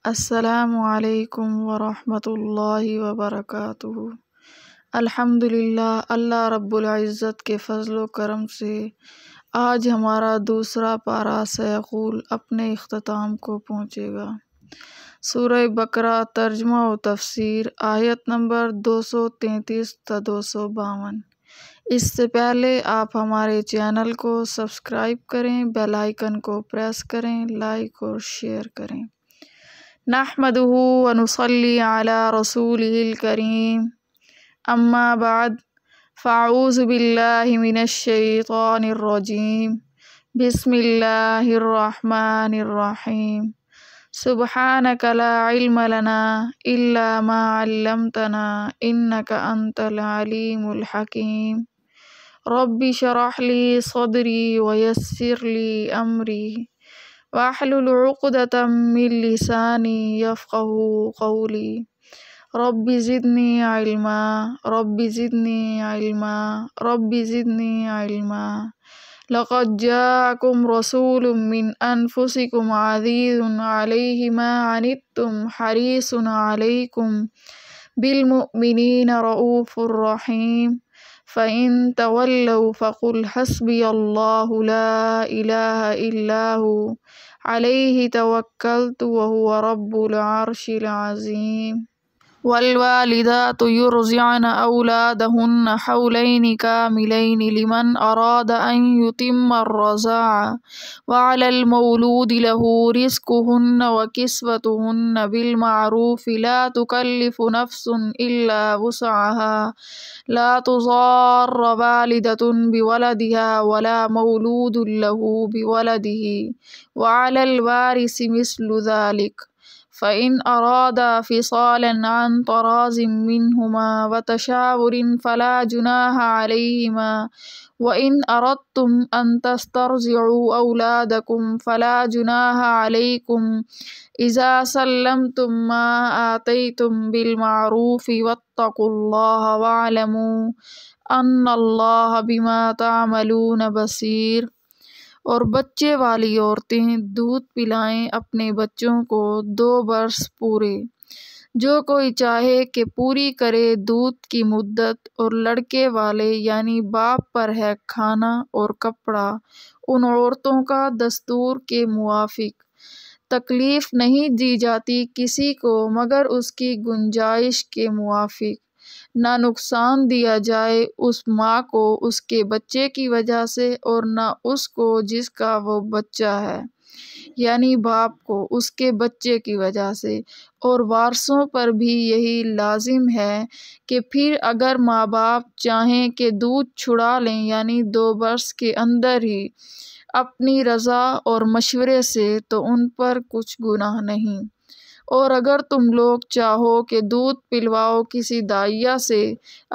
السلام علیکم ورحمۃ اللہ وبرکاتہ۔ الحمدللہ، اللہ رب العزت کے فضل و کرم سے آج ہمارا دوسرا پارہ سیقول اپنے اختتام کو پہنچے گا۔ سورہ بقرہ ترجمہ و تفسیر، آیت نمبر 233 تا 252۔ اس سے پہلے آپ ہمارے چینل کو سبسکرائب کریں، بیل آئیکن کو پریس کریں، لائک اور شیئر کریں۔ نحمدہ ونصلی علی رسولہ الکریم، اما بعد، فاعوذ باللہ من الشیطان الرجیم، بسم اللہ الرحمن الرحیم۔ سبحانک لا علم لنا الا ما علمتنا انک انت العلیم الحکیم۔ رب اشرح لی صدری ویسر لی امری واحلل عقدۃ من لسانی یفقہوا قولی۔ رب زدنی علما، رب زدنی علما، رب زدنی علما۔ لقد جاءکم رسول من انفسکم عزیز علیہ ما عنتم حریص علیکم بالمؤمنین رؤوف رحیم۔ فإن تولوا فقل حسبی اللہ لا الہ الا ہو علیہ توکلت وہو رب العرش العظیم۔ والوالدات یرضعن اولادہن حولین کاملین لمن اراد ان یتم الرضاعہ وعلی المولود لہ رزقہن وکسوتہن بالمعروف لا تکلف نفس الا وسعها لا تضار والدۃ بولدها ولا مولود لہ بولدہ وعلی الوارث مثل ذلک فإن أرادا فصالا عن تراض منهما وتشاور فلا جناح عليهما وإن أردتم أن تسترضعوا أولادكم فلا جناح عليكم إذا سلمتم ما آتيتم بالمعروف واتقوا الله واعلموا أن الله بما تعملون بصير۔ اور بچے والی عورتیں دودھ پلائیں اپنے بچوں کو 2 برس پورے۔ جو کوئی چاہے کہ پوری کرے دودھ کی مدت، اور لڑکے والے یعنی باپ پر ہے کھانا اور کپڑا ان عورتوں کا دستور کے موافق۔ تکلیف نہیں دی جاتی کسی کو مگر اس کی گنجائش کے موافق۔ نہ نقصان دیا جائے اس ماں کو اس کے بچے کی وجہ سے اور نہ اس کو جس کا وہ بچہ ہے، یعنی باپ کو اس کے بچے کی وجہ سے۔ اور وارثوں پر بھی یہی لازم ہے کہ پھر اگر ماں باپ چاہیں کہ دودھ چھڑا لیں یعنی 2 برس کے اندر ہی اپنی رضا اور مشورے سے، تو ان پر کچھ گناہ نہیں۔ اور اگر تم لوگ چاہو کہ دودھ پلواؤ کسی دائیا سے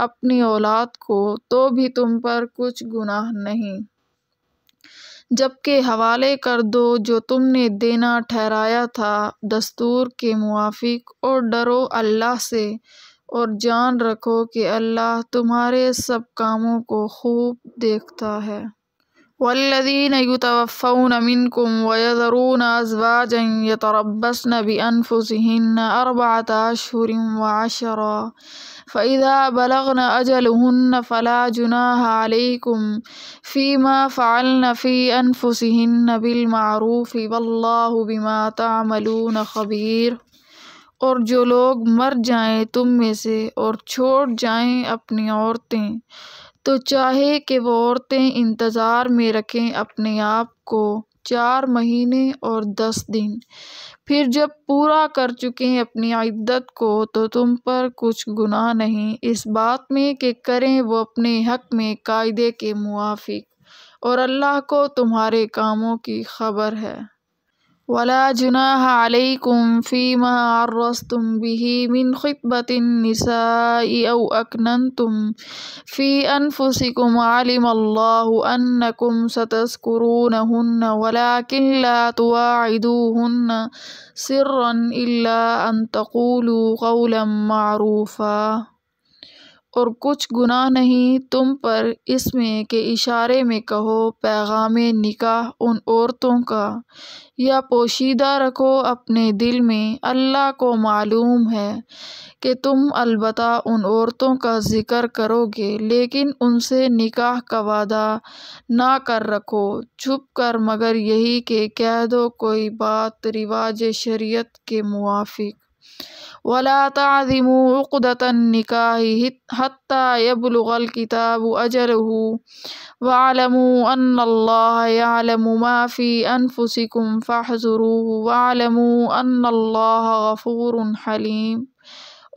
اپنی اولاد کو، تو بھی تم پر کچھ گناہ نہیں، جبکہ حوالے کر دو جو تم نے دینا ٹھہرایا تھا دستور کے موافق۔ اور ڈرو اللہ سے اور جان رکھو کہ اللہ تمہارے سب کاموں کو خوب دیکھتا ہے۔ والذین یتوفون منکم ویذرون ازواجا یتربصن بانفسہن 4 اشہر وعشرا فإذا بلغن اجلہن فلا جناح علیکم فیما فعلن فی انفسہن بالمعروف واللہ بما تعملون خبیر۔ اور جو لوگ مر جائیں تم میں سے اور چھوڑ جائیں اپنی عورتیں، تو چاہے کہ وہ عورتیں انتظار میں رکھیں اپنے آپ کو 4 مہینے اور 10 دن، پھر جب پورا کر چکیں اپنی عدت کو تو تم پر کچھ گناہ نہیں اس بات میں کہ کریں وہ اپنے حق میں قاعدے کے موافق، اور اللہ کو تمہارے کاموں کی خبر ہے۔ ولا جناح علیکم فیما عرضتم بہ من خطبۃ النساء او اکننتم فی انفسکم علم اللہ انکم ستذکرونہن ولکن لا تواعدوہن سرا الا ان تقولوا قولا معروفا۔ اور کچھ گناہ نہیں تم پر اس میں کہ اشارے میں کہو پیغام نکاح ان عورتوں کا، یا پوشیدہ رکھو اپنے دل میں، اللہ کو معلوم ہے کہ تم البتہ ان عورتوں کا ذکر کرو گے، لیکن ان سے نکاح کا وعدہ نہ کر رکھو چھپ کر مگر یہی کہ کہہ دو کوئی بات رواج شریعت کے موافق۔ وَلَا تَعْزِمُوا عُقْدَةَ النِّكَاحِ حَتَّى يَبْلُغَ الْكِتَابُ أَجَلَهُ وَاعْلَمُوا أَنَّ اللَّهَ يَعْلَمُ مَا فِي أَنفُسِكُمْ فَاحْذَرُوهُ وَاعْلَمُوا أَنَّ اللَّهَ غَفُورٌ حَلِيمٌ۔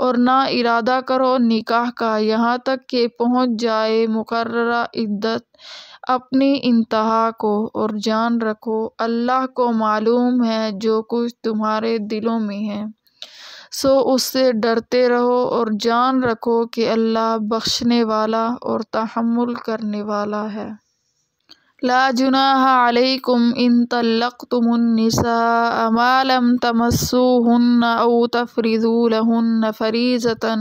اور نہ ارادہ کرو نکاح کا یہاں تک کہ پہنچ جائے مقررہ عدت اپنی انتہا کو، اور جان رکھو اللہ کو معلوم ہے جو کچھ تمہارے دلوں میں ہے، سو اس سے ڈرتے رہو، اور جان رکھو کہ اللہ بخشنے والا اور تحمل کرنے والا ہے۔ لا جناح علیکم ان طلقتم النساء ما لم تمسوهن او تفرضوا لهن فریضة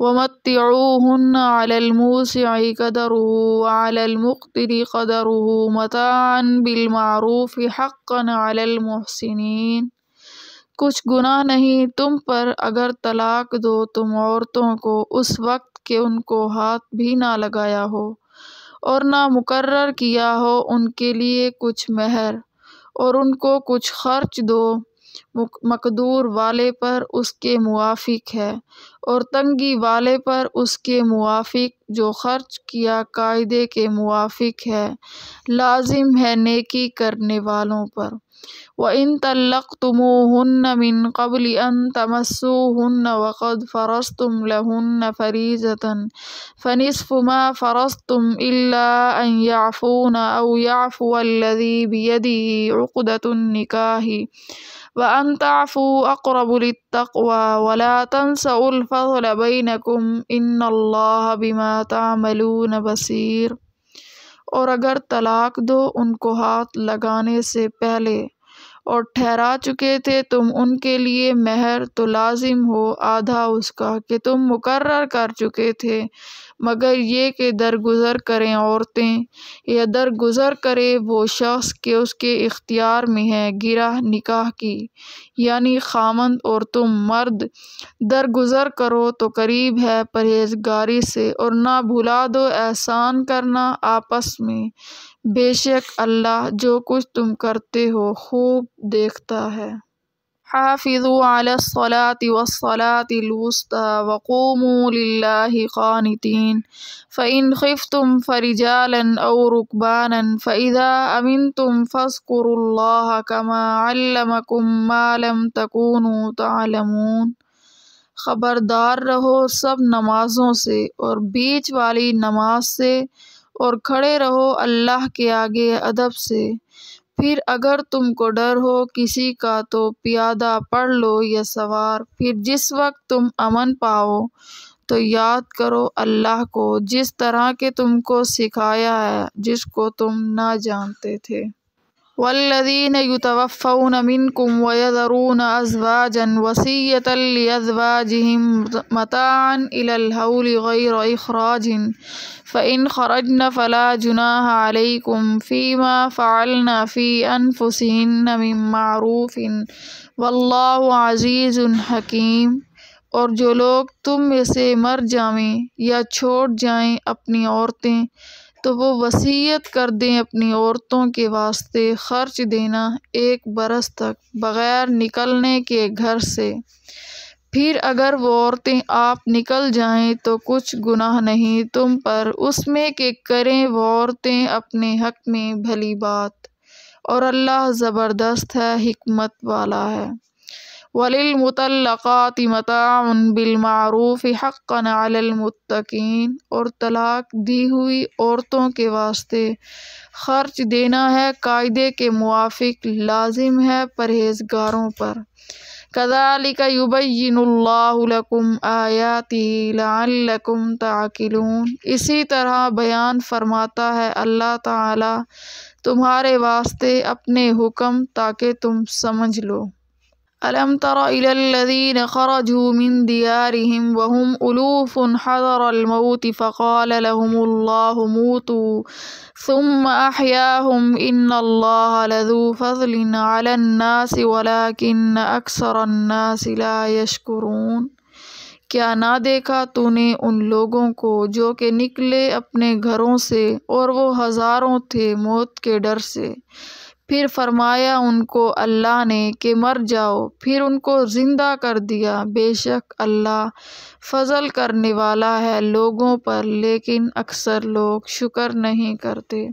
ومتعوهن على الموسع قدره وعلى المقتر قدره متاعا بالمعروف حقا على المحسنین۔ کچھ گناہ نہیں تم پر اگر طلاق دو تم عورتوں کو اس وقت کہ ان کو ہاتھ بھی نہ لگایا ہو، اور نہ مقرر کیا ہو ان کے لیے کچھ مہر، اور ان کو کچھ خرچ دو مقدور والے پر اس کے موافق ہے، اور تنگی والے پر اس کے موافق جو خرچ کیا قاعدے کے موافق ہے، لازم ہے نیکی کرنے والوں پر۔ وَإِن طَلَّقْتُمُوهُنَّ مِن قَبْلِ أَن تَمَسُّوهُنَّ وَقَدْ فَرَضْتُمْ لَهُنَّ فَرِيضَةً فَنِصْفُ مَا فَرَضْتُمْ إِلَّا أَن يَعْفُونَ أَوْ يَعْفُوَ الَّذِي بِيَدِهِ عُقْدَةُ النِّكَاحِ وَأَن تَعْفُوا أَقْرَبُ لِلتَّقْوَىٰ وَلَا تَنسَوُا الْفَضْلَ بَيْنَكُمْ إِنَّ اللَّهَ بِمَا تَعْمَلُونَ بَصِيرٌ۔ اور اگر طلاق دو ان کو ہاتھ لگانے سے پہلے، اور ٹھہرا چکے تھے تم ان کے لیے مہر، تو لازم ہو آدھا اس کا کہ تم مقرر کر چکے تھے، مگر یہ کہ درگزر کریں عورتیں، یا درگزر کرے وہ شخص کہ اس کے اختیار میں ہے گرہ نکاح کی، یعنی خامند، اور تم مرد درگزر کرو تو قریب ہے پرہیزگاری سے، اور نہ بھلا دو احسان کرنا آپس میں، بے شک اللہ جو کچھ تم کرتے ہو خوب دیکھتا ہے۔ حافظوا علی الصلاة والصلاة الوسطى وقوموا للہ قانتین فإن خفتم فرجالا أو ركبانا فإذا أمنتم فاذكروا الله كما علمكم ما لم تكونوا تعلمون۔ خبردار رہو سب نمازوں سے اور بیچ والی نماز سے، اور کھڑے رہو اللہ کے آگے ادب سے، پھر اگر تم کو ڈر ہو کسی کا تو پیادہ پڑھ لو یا سوار، پھر جس وقت تم امن پاؤ تو یاد کرو اللہ کو جس طرح کہ تم کو سکھایا ہے جس کو تم نہ جانتے تھے۔ والذین یتوفون منکم ویذرون ازواجا وصیۃ لازواجہم متاعا الی الحول غیر اخراج فإن خرجن فلا جناح علیکم فیما فعلن فی انفسہن من معروف واللہ عزیز حکیم۔ اور جو لوگ تم میں سے مر جائیں یا چھوڑ جائیں اپنی عورتیں، تو وہ وصیت کر دیں اپنی عورتوں کے واسطے خرچ دینا 1 برس تک بغیر نکلنے کے گھر سے، پھر اگر وہ عورتیں آپ نکل جائیں تو کچھ گناہ نہیں تم پر اس میں کہ کریں وہ عورتیں اپنے حق میں بھلی بات، اور اللہ زبردست ہے حکمت والا ہے۔ وَلِلْمُطَلَّقَاتِ مَتَاعٌ بِالْمَعْرُوفِ حَقًّا عَلَى الْمُتَّقِينَ۔ اور طلاق دی ہوئی عورتوں کے واسطے خرچ دینا ہے قاعدے کے موافق، لازم ہے پرہیزگاروں پر۔ كَذَلِكَ يُبَيِّنُ اللَّهُ لَكُمْ آيَاتِهِ لَعَلَّكُمْ تَعْقِلُونَ۔ اسی طرح بیان فرماتا ہے اللہ تعالی تمہارے واسطے اپنے حکم تاکہ تم سمجھ لو۔ ألم تر إلى الذين خرجوا من ديارهم وهم ألوف حذر الموت فقال لهم الله موتوا ثم أحياهم إن الله لذو فضل على الناس ولكن أكثر الناس لا يشكرون۔ کیا نہ دیکھا تو نے ان لوگوں کو جو کہ نکلے اپنے گھروں سے اور وہ ہزاروں تھے موت کے ڈر سے، پھر فرمایا ان کو اللہ نے کہ مر جاؤ، پھر ان کو زندہ کر دیا۔ بے شک اللہ فضل کرنے والا ہے لوگوں پر، لیکن اکثر لوگ شکر نہیں کرتے۔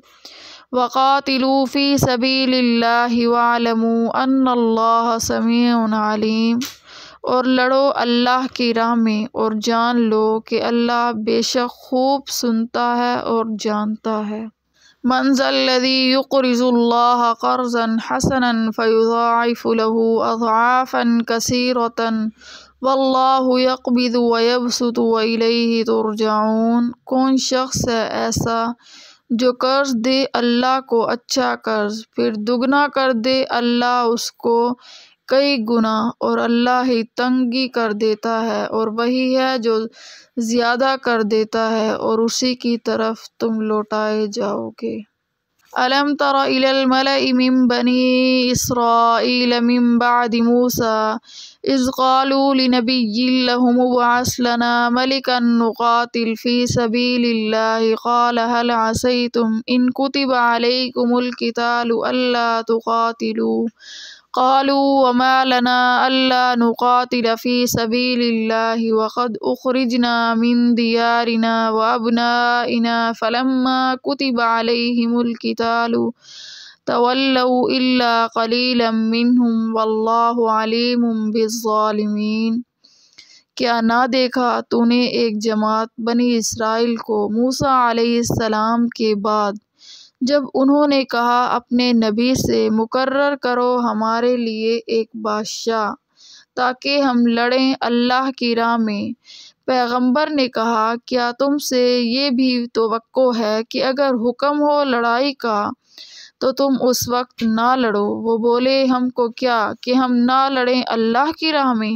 وَقَاتِلُوا فِي سَبِيلِ اللَّهِ وَاعْلَمُوا أَنَّ اللَّهَ سَمِيعٌ عَلِيمٌ، اور لڑو اللہ کی راہ میں اور جان لو کہ اللہ بے شک خوب سنتا ہے اور جانتا ہے۔ من ذا الذی یقرض اللہ قرضا حسنا فیضاعف له اضعافا کثیرۃ واللہ یقبض ویبسط والیہ ترجعون۔ کون شخص ہے ایسا جو قرض دے اللہ کو اچھا قرض، پھر دگنا کر دے اللہ اس کو کئی گنا، اور اللہ ہی تنگی کر دیتا ہے اور وہی ہے جو زیادہ کر دیتا ہے، اور اسی کی طرف تم لوٹائے جاؤ گے۔ ألم تر إلى الملأ من بني إسرائيل من بعد موسى إذ قالوا لنبي لهم ابعث لنا ملكا نقاتل في سبيل الله قال هل عسيتم إن كتب عليكم القتال ألا تقاتلوا قالوا وما لنا ألا نقاتل في سبيل الله وقد أخرجنا من ديارنا وأبنائنا فلما كتب عليهم القتال تولوا إلا قليلا منهم والله عليم بالظالمين۔ کیا نہ دیکھا تو نے ایک جماعت بنی اسرائیل کو موسیٰ علیہ السلام کے بعد جب انہوں نے کہا اپنے نبی سے مقرر کرو ہمارے لیے ایک بادشاہ تاکہ ہم لڑیں اللہ کی راہ میں۔ پیغمبر نے کہا کیا تم سے یہ بھی توقع ہے کہ اگر حکم ہو لڑائی کا تو تم اس وقت نہ لڑو؟ وہ بولے ہم کو کیا کہ ہم نہ لڑیں اللہ کی راہ میں،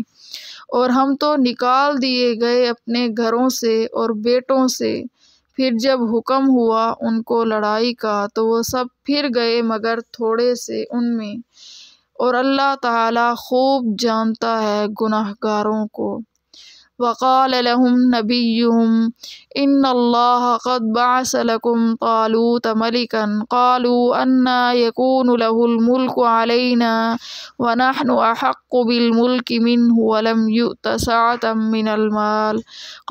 اور ہم تو نکال دیے گئے اپنے گھروں سے اور بیٹوں سے۔ پھر جب حکم ہوا ان کو لڑائی کا تو وہ سب پھر گئے مگر تھوڑے سے ان میں، اور اللہ تعالیٰ خوب جانتا ہے گناہگاروں کو۔ وقال لهم نبيهم إن الله قد بعث لكم طالوت ملكا قالوا أنى يكون له الملك علينا ونحن أحق بالملك منه ولم يؤت سعة من المال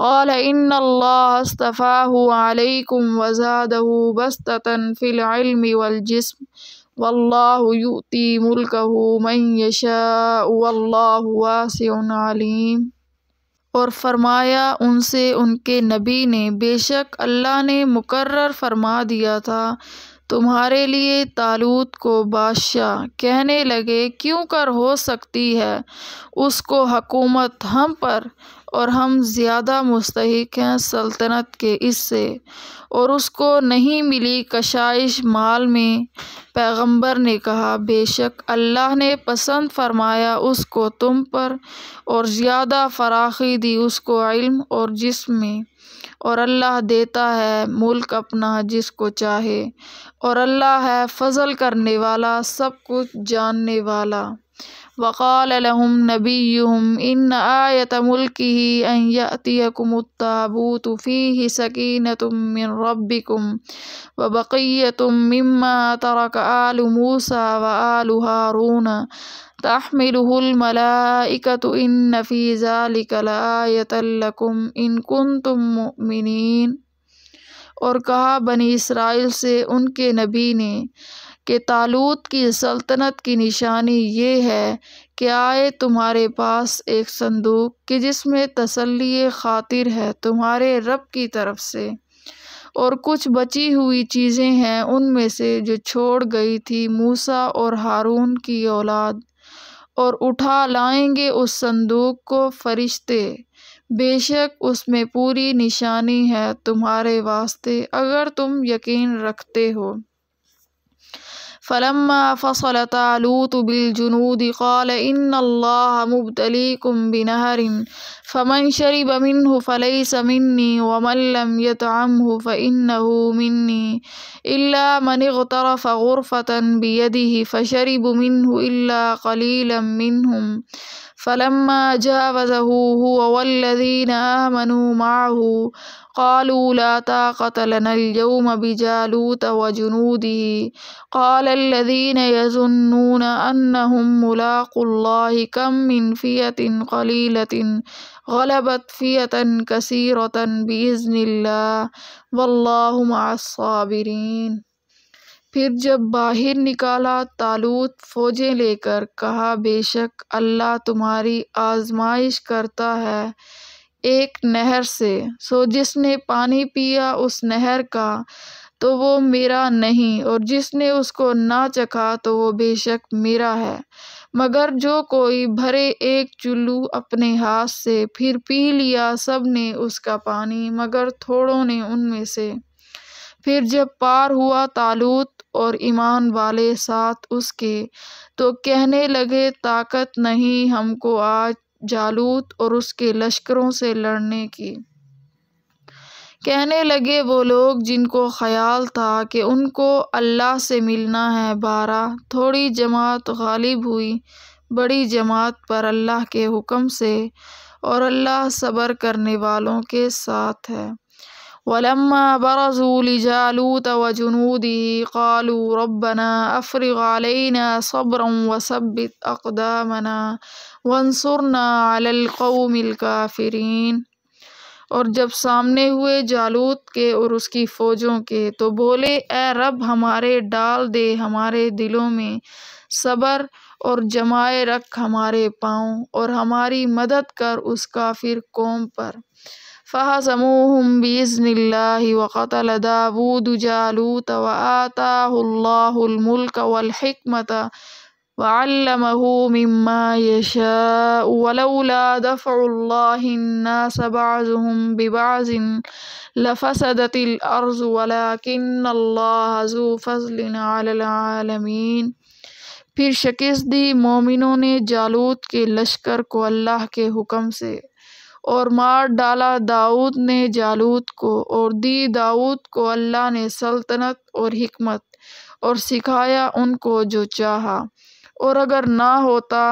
قال إن الله اصطفاه عليكم وزاده بسطة في العلم والجسم والله يؤتي ملكه من يشاء والله واسع عليم۔ اور فرمایا ان سے ان کے نبی نے بے شک اللہ نے مقرر فرما دیا تھا تمہارے لیے طالوت کو بادشاہ۔ کہنے لگے کیوں کر ہو سکتی ہے اس کو حکومت ہم پر، اور ہم زیادہ مستحق ہیں سلطنت کے اس سے، اور اس کو نہیں ملی کشائش مال میں۔ پیغمبر نے کہا بے شک اللہ نے پسند فرمایا اس کو تم پر اور زیادہ فراخی دی اس کو علم اور جسم میں، اور اللہ دیتا ہے ملک اپنا جس کو چاہے، اور اللہ ہے فضل کرنے والا سب کچھ جاننے والا۔ وقال لهم نبيهم إن آية ملكه أن يأتيكم التابوت فيه سكينة من ربكم وبقية مما ترك آل موسى وآل هارون تحمله الملائكة إن في ذلك لآية لكم إن كنتم مؤمنين۔ اور کہا بنی اسرائیل سے ان کے نبی نے کہ طالوت کی سلطنت کی نشانی یہ ہے کہ آئے تمہارے پاس ایک صندوق کہ جس میں تسلی خاطر ہے تمہارے رب کی طرف سے، اور کچھ بچی ہوئی چیزیں ہیں ان میں سے جو چھوڑ گئی تھی موسیٰ اور ہارون کی اولاد، اور اٹھا لائیں گے اس صندوق کو فرشتے، بے شک اس میں پوری نشانی ہے تمہارے واسطے اگر تم یقین رکھتے ہو۔ فلما فصل طالوت بالجنود قال إن الله مبتليكم بنهر فمن شرب منه فليس مني ومن لم يطعمه فإنه مني إلا من اغترف غرفة بيده فشربوا منه إلا قليلا منهم فلما جاوزه هو والذين آمنوا معه قالوا لا طاقة لنا اليوم بجالوت وجنوده قال الذين يظنون أنهم ملاقو الله كم من فئة قليلة غلبت فئة كثيرة بإذن الله واللہ مع الصابرین۔ پھر جب باہر نکالا طالوت فوجیں لے کر، کہا بے شک اللہ تمہاری آزمائش کرتا ہے ایک نہر سے، سو جس نے پانی پیا اس نہر کا تو وہ میرا نہیں، اور جس نے اس کو نہ چکھا تو وہ بے شک میرا ہے، مگر جو کوئی بھرے ایک چلو اپنے ہاتھ سے، پھر پی لیا سب نے اس کا پانی مگر تھوڑوں نے ان میں سے۔ پھر جب پار ہوا طالوت اور ایمان والے ساتھ اس کے، تو کہنے لگے طاقت نہیں ہم کو آج جالوت اور اس کے لشکروں سے لڑنے کی۔ کہنے لگے وہ لوگ جن کو خیال تھا کہ ان کو اللہ سے ملنا ہے، بارہ تھوڑی جماعت غالب ہوئی بڑی جماعت پر اللہ کے حکم سے، اور اللہ صبر کرنے والوں کے ساتھ ہے۔ وَلَمَّا بَرَزُوا لِجَالُوتَ وَجُنُودِهِ قَالُوا رَبَّنَا أَفْرِغْ عَلَيْنَا صَبْرًا وَثَبِّتْ أَقْدَامَنَا وَانصُرْنَا عَلَى الْقَوْمِ الْكَافِرِينَ۔ اور جب سامنے ہوئے جالوت کے اور اس کی فوجوں کے، تو بولے اے رب ہمارے ڈال دے ہمارے دلوں میں صبر اور جمائے رکھ ہمارے پاؤں، اور ہماری مدد کر اس کافر قوم پر۔ فَهَزَمُوهُمْ بِإِذْنِ اللَّهِ وَقَتَلَ دَاوُودُ جَالُوتَ وَآتَاهُ اللَّهُ الْمُلْكَ وَالْحِكْمَةَ وَعَلَّمَهُ مِمَّا يَشَاءُ وَلَوْلَا دَفْعُ اللَّهِ النَّاسَ بَعْضَهُم بِبَعْضٍ لَفَسَدَتِ الْأَرْضُ وَلَكِنَّ اللَّهَ ذُو فَضْلٍ عَلَى الْعَالَمِينَ۔ پھر شکست دی مومنوں نے جالوت کے لشکر کو اللہ کے حکم سے، اور مار ڈالا داؤد نے جالوت کو، اور دی داؤد کو اللہ نے سلطنت اور حکمت، اور سکھایا ان کو جو چاہا، اور اگر نہ ہوتا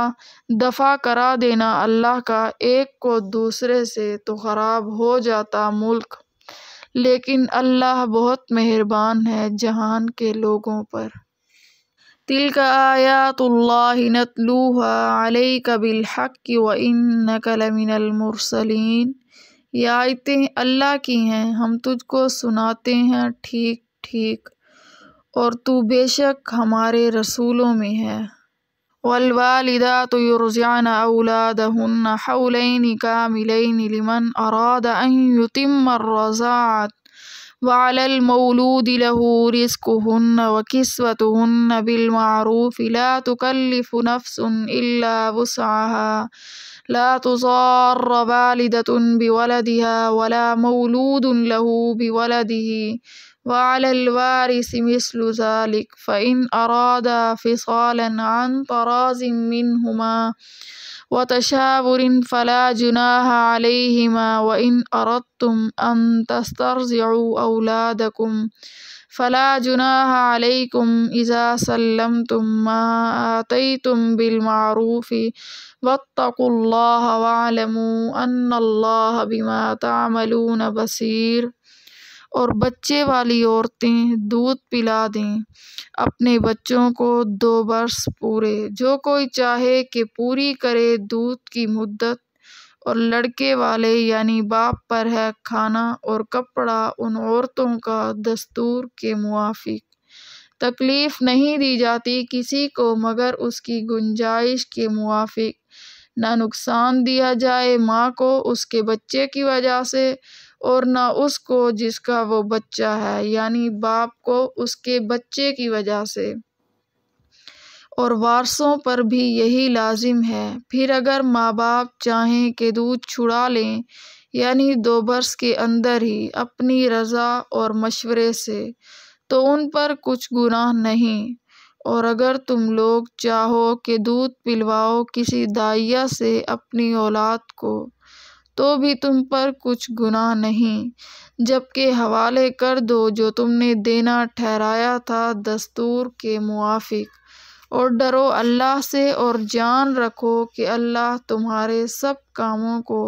دفع کرا دینا اللہ کا ایک کو دوسرے سے تو خراب ہو جاتا ملک، لیکن اللہ بہت مہربان ہے جہان کے لوگوں پر۔ تِلْکَ آیاتُ اللہ نَتْلُوہا عَلَيْکَ بِالْحَقِّ وَإِنَّکَ لَمِنَ الْمُرْسَلِینَ۔ یہ آیتیں اللہ کی ہیں، ہم تجھ کو سناتے ہیں ٹھیک ٹھیک، اور تو بے شک ہمارے رسولوں میں ہے۔ وَالْوَالِدَاتُ يُرْضِعْنَ أَوْلَادَهُنَّ حَوْلَيْنِ كَامِلَيْنِ لِمَنْ أَرَادَ أَنْ يُتِمَّ الرَّضَاعَةَ وَعَلَى الْمَوْلُودِ لَهُ رِزْقُهُنَّ وَكِسْوَتُهُنَّ بِالْمَعْرُوفِ لَا تُكَلِّفُ نَفْسٌ إِلَّا وُسْعَهَا لَا تُضَارَّ وَالِدَةٌ بِوَلَدِهَا وَلَا مَوْلُودٌ لَهُ بِوَلَدِهِ وَعَلَى الْوَارِثِ مِثْلُ ذَلِكَ فَإِنْ أَرَادَا فِصَالًا عَنْ تَرَاضٍ مِّنْهُمَا وَتَشَاوُرٍ فَلَا جُنَاحَ عَلَيْهِمَا وَإِنْ أَرَدتُّمْ أَنْ تَسْتَرْضِعُوا أَوْلَادَكُمْ فَلَا جُنَاحَ عَلَيْكُمْ إِذَا سَلَّمْتُمْ مَا آتَيْتُمْ بِالْمَعْرُوفِ وَاتَّقُوا اللَّهَ وَاعْلَمُوا أَنَّ اللَّهَ بِمَا تَعْمَلُونَ بَصِيرٌ۔ اور بچے والی عورتیں دودھ پلا دیں اپنے بچوں کو 2 برس پورے، جو کوئی چاہے کہ پوری کرے دودھ کی مدت، اور لڑکے والے یعنی باپ پر ہے کھانا اور کپڑا ان عورتوں کا دستور کے موافق۔ تکلیف نہیں دی جاتی کسی کو مگر اس کی گنجائش کے موافق، نہ نقصان دیا جائے ماں کو اس کے بچے کی وجہ سے، اور نہ اس کو جس کا وہ بچہ ہے یعنی باپ کو اس کے بچے کی وجہ سے، اور وارثوں پر بھی یہی لازم ہے۔ پھر اگر ماں باپ چاہیں کہ دودھ چھڑا لیں یعنی 2 برس کے اندر ہی اپنی رضا اور مشورے سے، تو ان پر کچھ گناہ نہیں، اور اگر تم لوگ چاہو کہ دودھ پلواؤ کسی دائیا سے اپنی اولاد کو تو بھی تم پر کچھ گناہ نہیں، جبکہ حوالے کر دو جو تم نے دینا ٹھہرایا تھا دستور کے موافق، اور ڈرو اللہ سے اور جان رکھو کہ اللہ تمہارے سب کاموں کو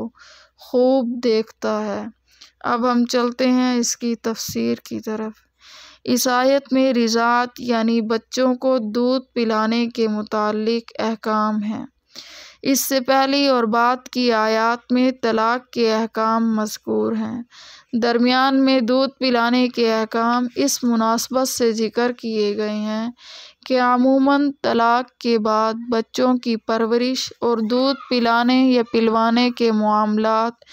خوب دیکھتا ہے۔ اب ہم چلتے ہیں اس کی تفسیر کی طرف۔ اس آیت میں رضاعت یعنی بچوں کو دودھ پلانے کے متعلق احکام ہیں۔ اس سے پہلی اور بعد کی آیات میں طلاق کے احکام مذکور ہیں۔ درمیان میں دودھ پلانے کے احکام اس مناسبت سے ذکر کیے گئے ہیں کہ عموماً طلاق کے بعد بچوں کی پرورش اور دودھ پلانے یا پلوانے کے معاملات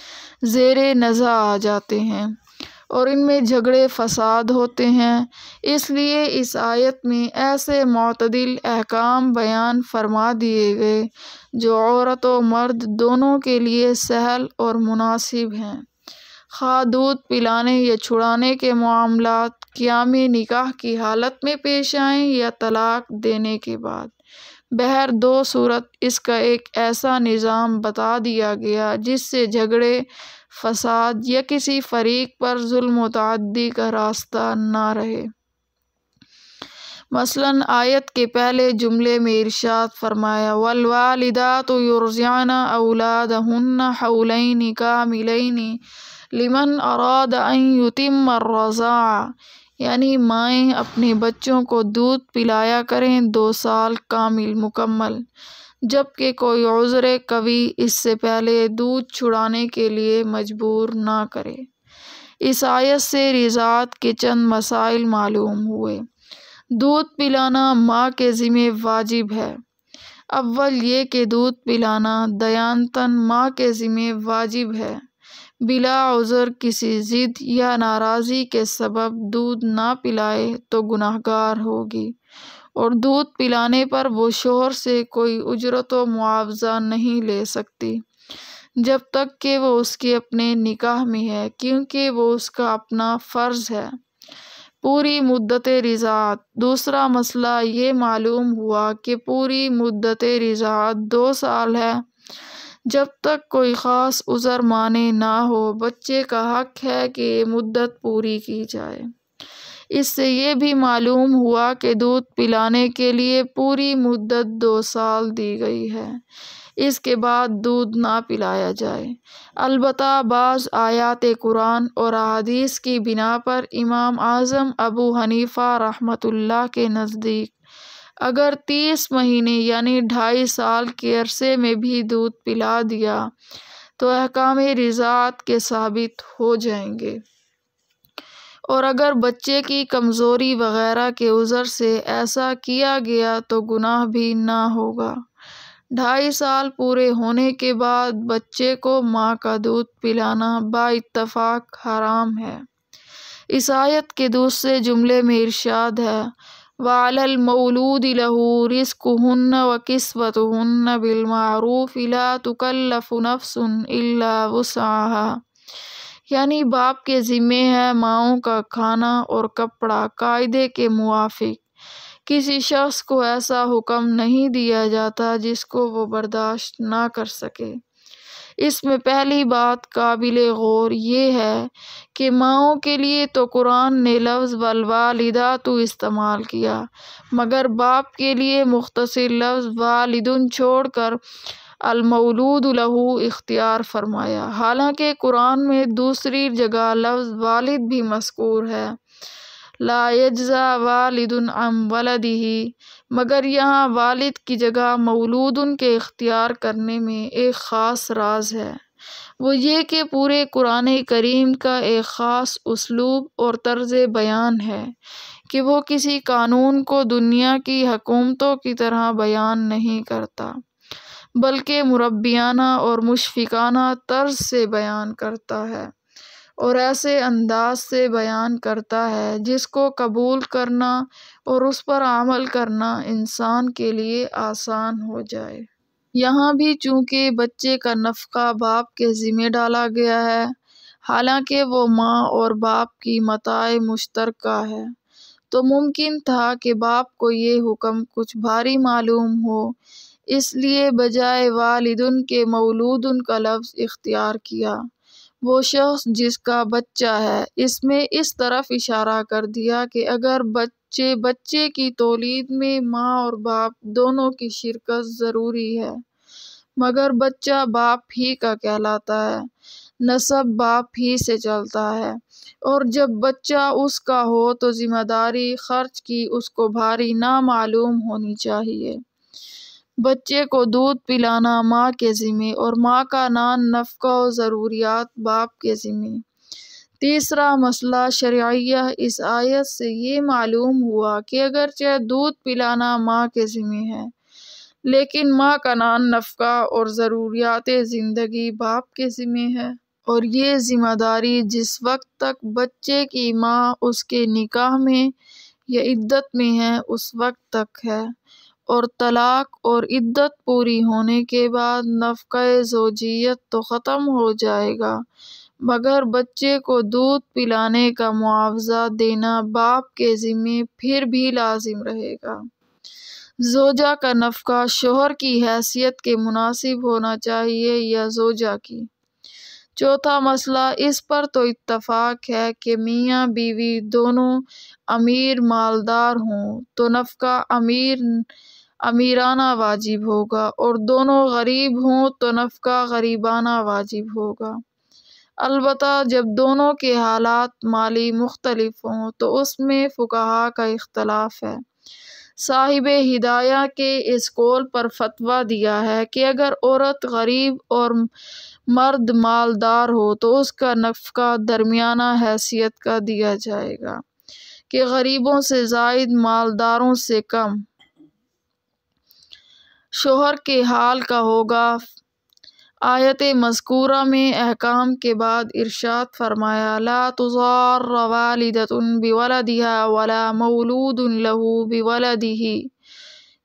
زیر نظر آ جاتے ہیں اور ان میں جھگڑے فساد ہوتے ہیں۔ اس لیے اس آیت میں ایسے معتدل احکام بیان فرما دیے گئے جو عورت و مرد دونوں کے لیے سہل اور مناسب ہیں، خواہ دودھ پلانے یا چھڑانے کے معاملات قیام نکاح کی حالت میں پیش آئیں یا طلاق دینے کے بعد۔ بہر دو صورت اس کا ایک ایسا نظام بتا دیا گیا جس سے جھگڑے، فساد یا کسی فریق پر ظلم و تعدی کا راستہ نہ رہے۔ مثلاً آیت کے پہلے جملے میں ارشاد فرمایا والوالدات یرضعن اولادہن حولین کاملین لمن اراد ان یتم الرضاعہ، یعنی مائیں اپنے بچوں کو دودھ پلایا کریں 2 سال کامل مکمل، جبکہ کوئی عذر قوی اس سے پہلے دودھ چھڑانے کے لیے مجبور نہ کرے۔ اس آیت سے رضاعت کے چند مسائل معلوم ہوئے۔ دودھ پلانا ماں کے ذمہ واجب ہے۔ اول یہ کہ دودھ پلانا دیانتاً ماں کے ذمہ واجب ہے۔ بلا عذر کسی ضد یا ناراضی کے سبب دودھ نہ پلائے تو گنہگار ہوگی، اور دودھ پلانے پر وہ شوہر سے کوئی اجرت و معاوضہ نہیں لے سکتی جب تک کہ وہ اس کے اپنے نکاح میں ہے، کیونکہ وہ اس کا اپنا فرض ہے۔ پوری مدت رضاعت۔ دوسرا مسئلہ یہ معلوم ہوا کہ پوری مدت رضاعت 2 سال ہے۔ جب تک کوئی خاص عذر مانع نہ ہو بچے کا حق ہے کہ یہ مدت پوری کی جائے۔ اس سے یہ بھی معلوم ہوا کہ دودھ پلانے کے لیے پوری مدت 2 سال دی گئی ہے، اس کے بعد دودھ نہ پلایا جائے۔ البتہ بعض آیات قرآن اور احادیث کی بنا پر امام اعظم ابو حنیفہ رحمۃ اللہ کے نزدیک اگر 30 مہینے یعنی 2.5 سال کے عرصے میں بھی دودھ پلا دیا تو احکام رضاعت کے ثابت ہو جائیں گے، اور اگر بچے کی کمزوری وغیرہ کے عذر سے ایسا کیا گیا تو گناہ بھی نہ ہوگا۔ 2.5 سال پورے ہونے کے بعد بچے کو ماں کا دودھ پلانا با اتفاق حرام ہے۔ اس آیت کے دوسرے جملے میں ارشاد ہے وَعَلَى الْمَوْلُودِ لَهُ رِزْقُهُنَّ وَكِسْوَتُهُنَّ بِالْمَعْرُوفِ لَا تُكَلَّفُ نَفْسٌ إِلَّا وُسْعَهَا، یعنی باپ کے ذمے ہے ماؤں کا کھانا اور کپڑا قاعدے کے موافق۔ کسی شخص کو ایسا حکم نہیں دیا جاتا جس کو وہ برداشت نہ کر سکے۔ اس میں پہلی بات قابل غور یہ ہے کہ ماؤں کے لیے تو قرآن نے لفظ والوالدات استعمال کیا، مگر باپ کے لیے مختصر لفظ والدن چھوڑ کر المولود لہو اختیار فرمایا۔ حالانکہ قرآن میں دوسری جگہ لفظ والد بھی مذکور ہے لا یجزی والد عن ولدہ، مگر یہاں والد کی جگہ مولودن کے اختیار کرنے میں ایک خاص راز ہے، وہ یہ کہ پورے قرآن کریم کا ایک خاص اسلوب اور طرز بیان ہے کہ وہ کسی قانون کو دنیا کی حکومتوں کی طرح بیان نہیں کرتا، بلکہ مربیانہ اور مشفقانہ طرز سے بیان کرتا ہے، اور ایسے انداز سے بیان کرتا ہے جس کو قبول کرنا اور اس پر عمل کرنا انسان کے لیے آسان ہو جائے۔ یہاں بھی چونکہ بچے کا نفقہ باپ کے ذمہ ڈالا گیا ہے، حالانکہ وہ ماں اور باپ کی متاع مشترکہ ہے، تو ممکن تھا کہ باپ کو یہ حکم کچھ بھاری معلوم ہو، اس لیے بجائے والدن کے مولودن کا لفظ اختیار کیا۔ وہ شخص جس کا بچہ ہے، اس میں اس طرف اشارہ کر دیا کہ اگر بچے کی تولید میں ماں اور باپ دونوں کی شرکت ضروری ہے، مگر بچہ باپ ہی کا کہلاتا ہے، نسب باپ ہی سے چلتا ہے، اور جب بچہ اس کا ہو تو ذمہ داری خرچ کی اس کو بھاری نہ معلوم ہونی چاہیے۔ بچے کو دودھ پلانا ماں کے ذمے اور ماں کا نان نفقہ و ضروریات باپ کے ذمے۔ تیسرا مسئلہ شرعیہ، اس آیت سے یہ معلوم ہوا کہ اگرچہ دودھ پلانا ماں کے ذمے ہے، لیکن ماں کا نان نفقہ اور ضروریات زندگی باپ کے ذمے ہے، اور یہ ذمہ داری جس وقت تک بچے کی ماں اس کے نکاح میں یا عدت میں ہے اس وقت تک ہے، اور طلاق اور عدت پوری ہونے کے بعد نفقہ زوجیت تو ختم ہو جائے گا، مگر بچے کو دودھ پلانے کا معاوضہ دینا باپ کے ذمے پھر بھی لازم رہے گا۔ زوجہ کا نفقہ شوہر کی حیثیت کے مناسب ہونا چاہیے یا زوجہ کی۔ چوتھا مسئلہ، اس پر تو اتفاق ہے کہ میاں بیوی دونوں امیر مالدار ہوں تو نفقہ امیرانہ واجب ہوگا، اور دونوں غریب ہوں تو نفقہ غریبانہ واجب ہوگا۔ البتہ جب دونوں کے حالات مالی مختلف ہوں تو اس میں فقہا کا اختلاف ہے۔ صاحب ہدایہ کے اس قول پر فتویٰ دیا ہے کہ اگر عورت غریب اور مرد مالدار ہو تو اس کا نفقہ درمیانہ حیثیت کا دیا جائے گا، کہ غریبوں سے زائد مالداروں سے کم شوہر کے حال کا ہوگا۔ آیت مذکورہ میں احکام کے بعد ارشاد فرمایا، لا تضار والدۃ بولدها ولا مولود له بولدہ،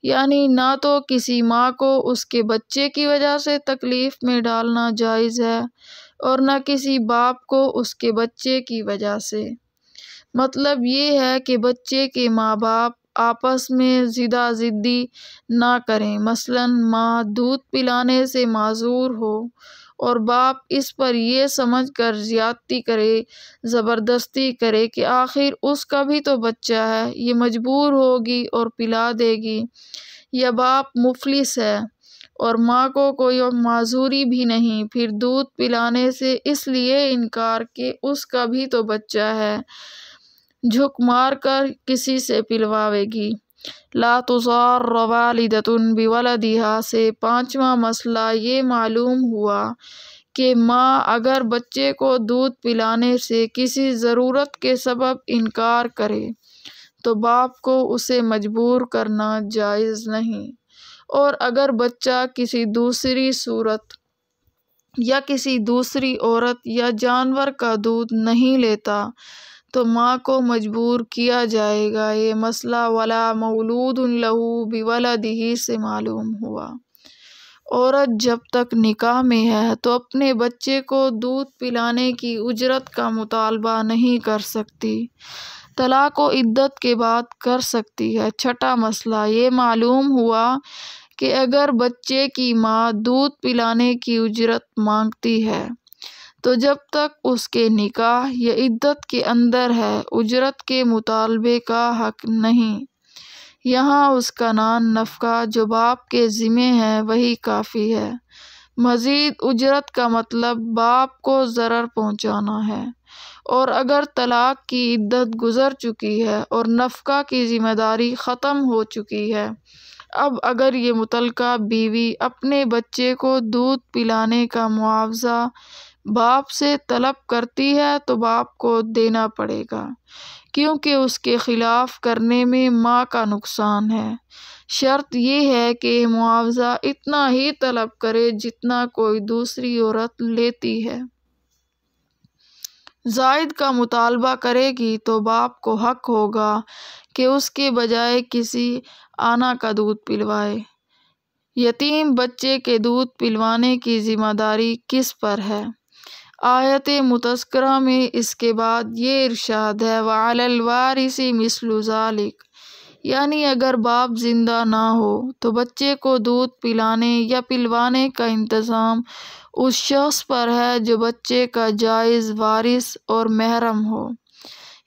یعنی نہ تو کسی ماں کو اس کے بچے کی وجہ سے تکلیف میں ڈالنا جائز ہے اور نہ کسی باپ کو اس کے بچے کی وجہ سے۔ مطلب یہ ہے کہ بچے کے ماں باپ آپس میں زدہ زدی نہ کریں، مثلاً ماں دودھ پلانے سے معذور ہو اور باپ اس پر یہ سمجھ کر زیادتی کرے، زبردستی کرے کہ آخر اس کا بھی تو بچہ ہے، یہ مجبور ہوگی اور پلا دے گی، یا باپ مفلس ہے اور ماں کو کوئی معذوری بھی نہیں، پھر دودھ پلانے سے اس لیے انکار کہ اس کا بھی تو بچہ ہے، جھک مار کر کسی سے پلواوے گی۔ لا تضار والدۃ بولدہا سے پانچواں مسئلہ یہ معلوم ہوا کہ ماں اگر بچے کو دودھ پلانے سے کسی ضرورت کے سبب انکار کرے تو باپ کو اسے مجبور کرنا جائز نہیں، اور اگر بچہ کسی دوسری صورت یا کسی دوسری عورت یا جانور کا دودھ نہیں لیتا تو ماں کو مجبور کیا جائے گا۔ یہ مسئلہ ولا مولود لہ بولدہ سے معلوم ہوا۔ عورت جب تک نکاح میں ہے تو اپنے بچے کو دودھ پلانے کی اجرت کا مطالبہ نہیں کر سکتی، طلاق و عدت کے بعد کر سکتی ہے۔ چھٹا مسئلہ یہ معلوم ہوا کہ اگر بچے کی ماں دودھ پلانے کی اجرت مانگتی ہے تو جب تک اس کے نکاح یا عدت کے اندر ہے اجرت کے مطالبے کا حق نہیں، یہاں اس کا نان نفقہ جو باپ کے ذمے ہے وہی کافی ہے۔ مزید اجرت کا مطلب باپ کو ضرر پہنچانا ہے، اور اگر طلاق کی عدت گزر چکی ہے اور نفقہ کی ذمہ داری ختم ہو چکی ہے، اب اگر یہ متعلقہ بیوی اپنے بچے کو دودھ پلانے کا معاوضہ باپ سے طلب کرتی ہے تو باپ کو دینا پڑے گا، کیونکہ اس کے خلاف کرنے میں ماں کا نقصان ہے۔ شرط یہ ہے کہ معاوضہ اتنا ہی طلب کرے جتنا کوئی دوسری عورت لیتی ہے۔ زائد کا مطالبہ کرے گی تو باپ کو حق ہوگا کہ اس کے بجائے کسی آنا کا دودھ پلوائے۔ یتیم بچے کے دودھ پلوانے کی ذمہ داری کس پر ہے؟ آیت متذکرہ میں اس کے بعد یہ ارشاد ہے وَعَلَى الْوَارِثِ مِثْلُ ذَلِكَ، یعنی اگر باپ زندہ نہ ہو تو بچے کو دودھ پلانے یا پلوانے کا انتظام اس شخص پر ہے جو بچے کا جائز وارث اور محرم ہو،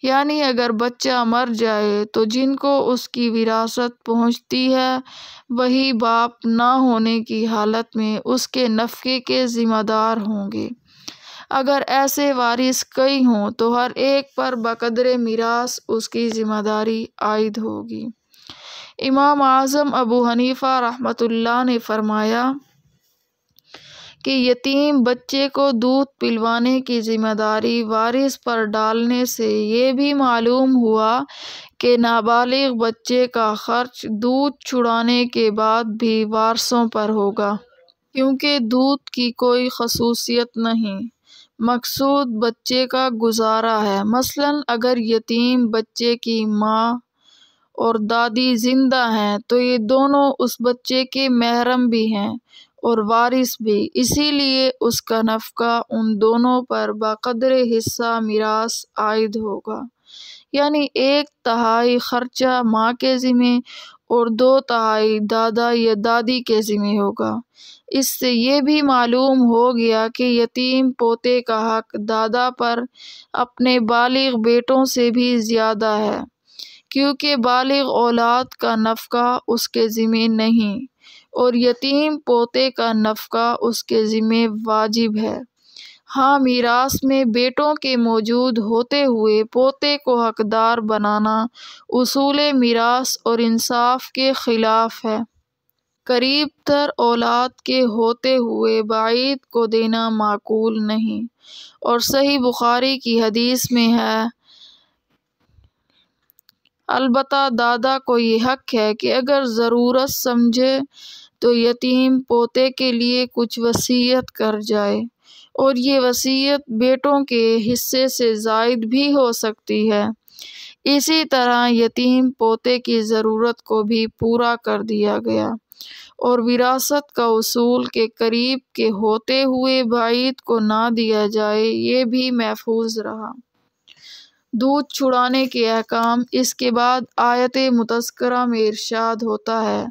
یعنی اگر بچہ مر جائے تو جن کو اس کی وراثت پہنچتی ہے وہی باپ نہ ہونے کی حالت میں اس کے نفقے کے ذمہ دار ہوں گے۔ اگر ایسے وارث کئی ہوں تو ہر ایک پر بقدر میراث اس کی ذمہ داری عائد ہوگی۔ امام اعظم ابو حنیفہ رحمۃ اللہ نے فرمایا کہ یتیم بچے کو دودھ پلوانے کی ذمہ داری وارث پر ڈالنے سے یہ بھی معلوم ہوا کہ نابالغ بچے کا خرچ دودھ چھڑانے کے بعد بھی وارثوں پر ہوگا، کیونکہ دودھ کی کوئی خصوصیت نہیں، مقصود بچے کا گزارا ہے۔ مثلاً اگر یتیم بچے کی ماں اور دادی زندہ ہیں تو یہ دونوں اس بچے کے محرم بھی ہیں اور وارث بھی، اسی لیے اس کا نفقہ ان دونوں پر بقدر حصہ میراث عائد ہوگا، یعنی 1/3 خرچہ ماں کے ذمے اور 2/3 دادا یا دادی کے ذمے ہوگا۔ اس سے یہ بھی معلوم ہو گیا کہ یتیم پوتے کا حق دادا پر اپنے بالغ بیٹوں سے بھی زیادہ ہے، کیونکہ بالغ اولاد کا نفقہ اس کے ذمے نہیں اور یتیم پوتے کا نفقہ اس کے ذمے واجب ہے۔ ہاں، میراث میں بیٹوں کے موجود ہوتے ہوئے پوتے کو حقدار بنانا اصول میراث اور انصاف کے خلاف ہے۔ قریب تر اولاد کے ہوتے ہوئے بعید کو دینا معقول نہیں، اور صحیح بخاری کی حدیث میں ہے البتہ دادا کو یہ حق ہے کہ اگر ضرورت سمجھے تو یتیم پوتے کے لیے کچھ وصیت کر جائے، اور یہ وصیت بیٹوں کے حصے سے زائد بھی ہو سکتی ہے۔ اسی طرح یتیم پوتے کی ضرورت کو بھی پورا کر دیا گیا، اور وراثت کا اصول کہ قریب کے ہوتے ہوئے بعید کو نہ دیا جائے یہ بھی محفوظ رہا۔ دودھ چھڑانے کے احکام۔ اس کے بعد آیت متذکرہ میں ارشاد ہوتا ہے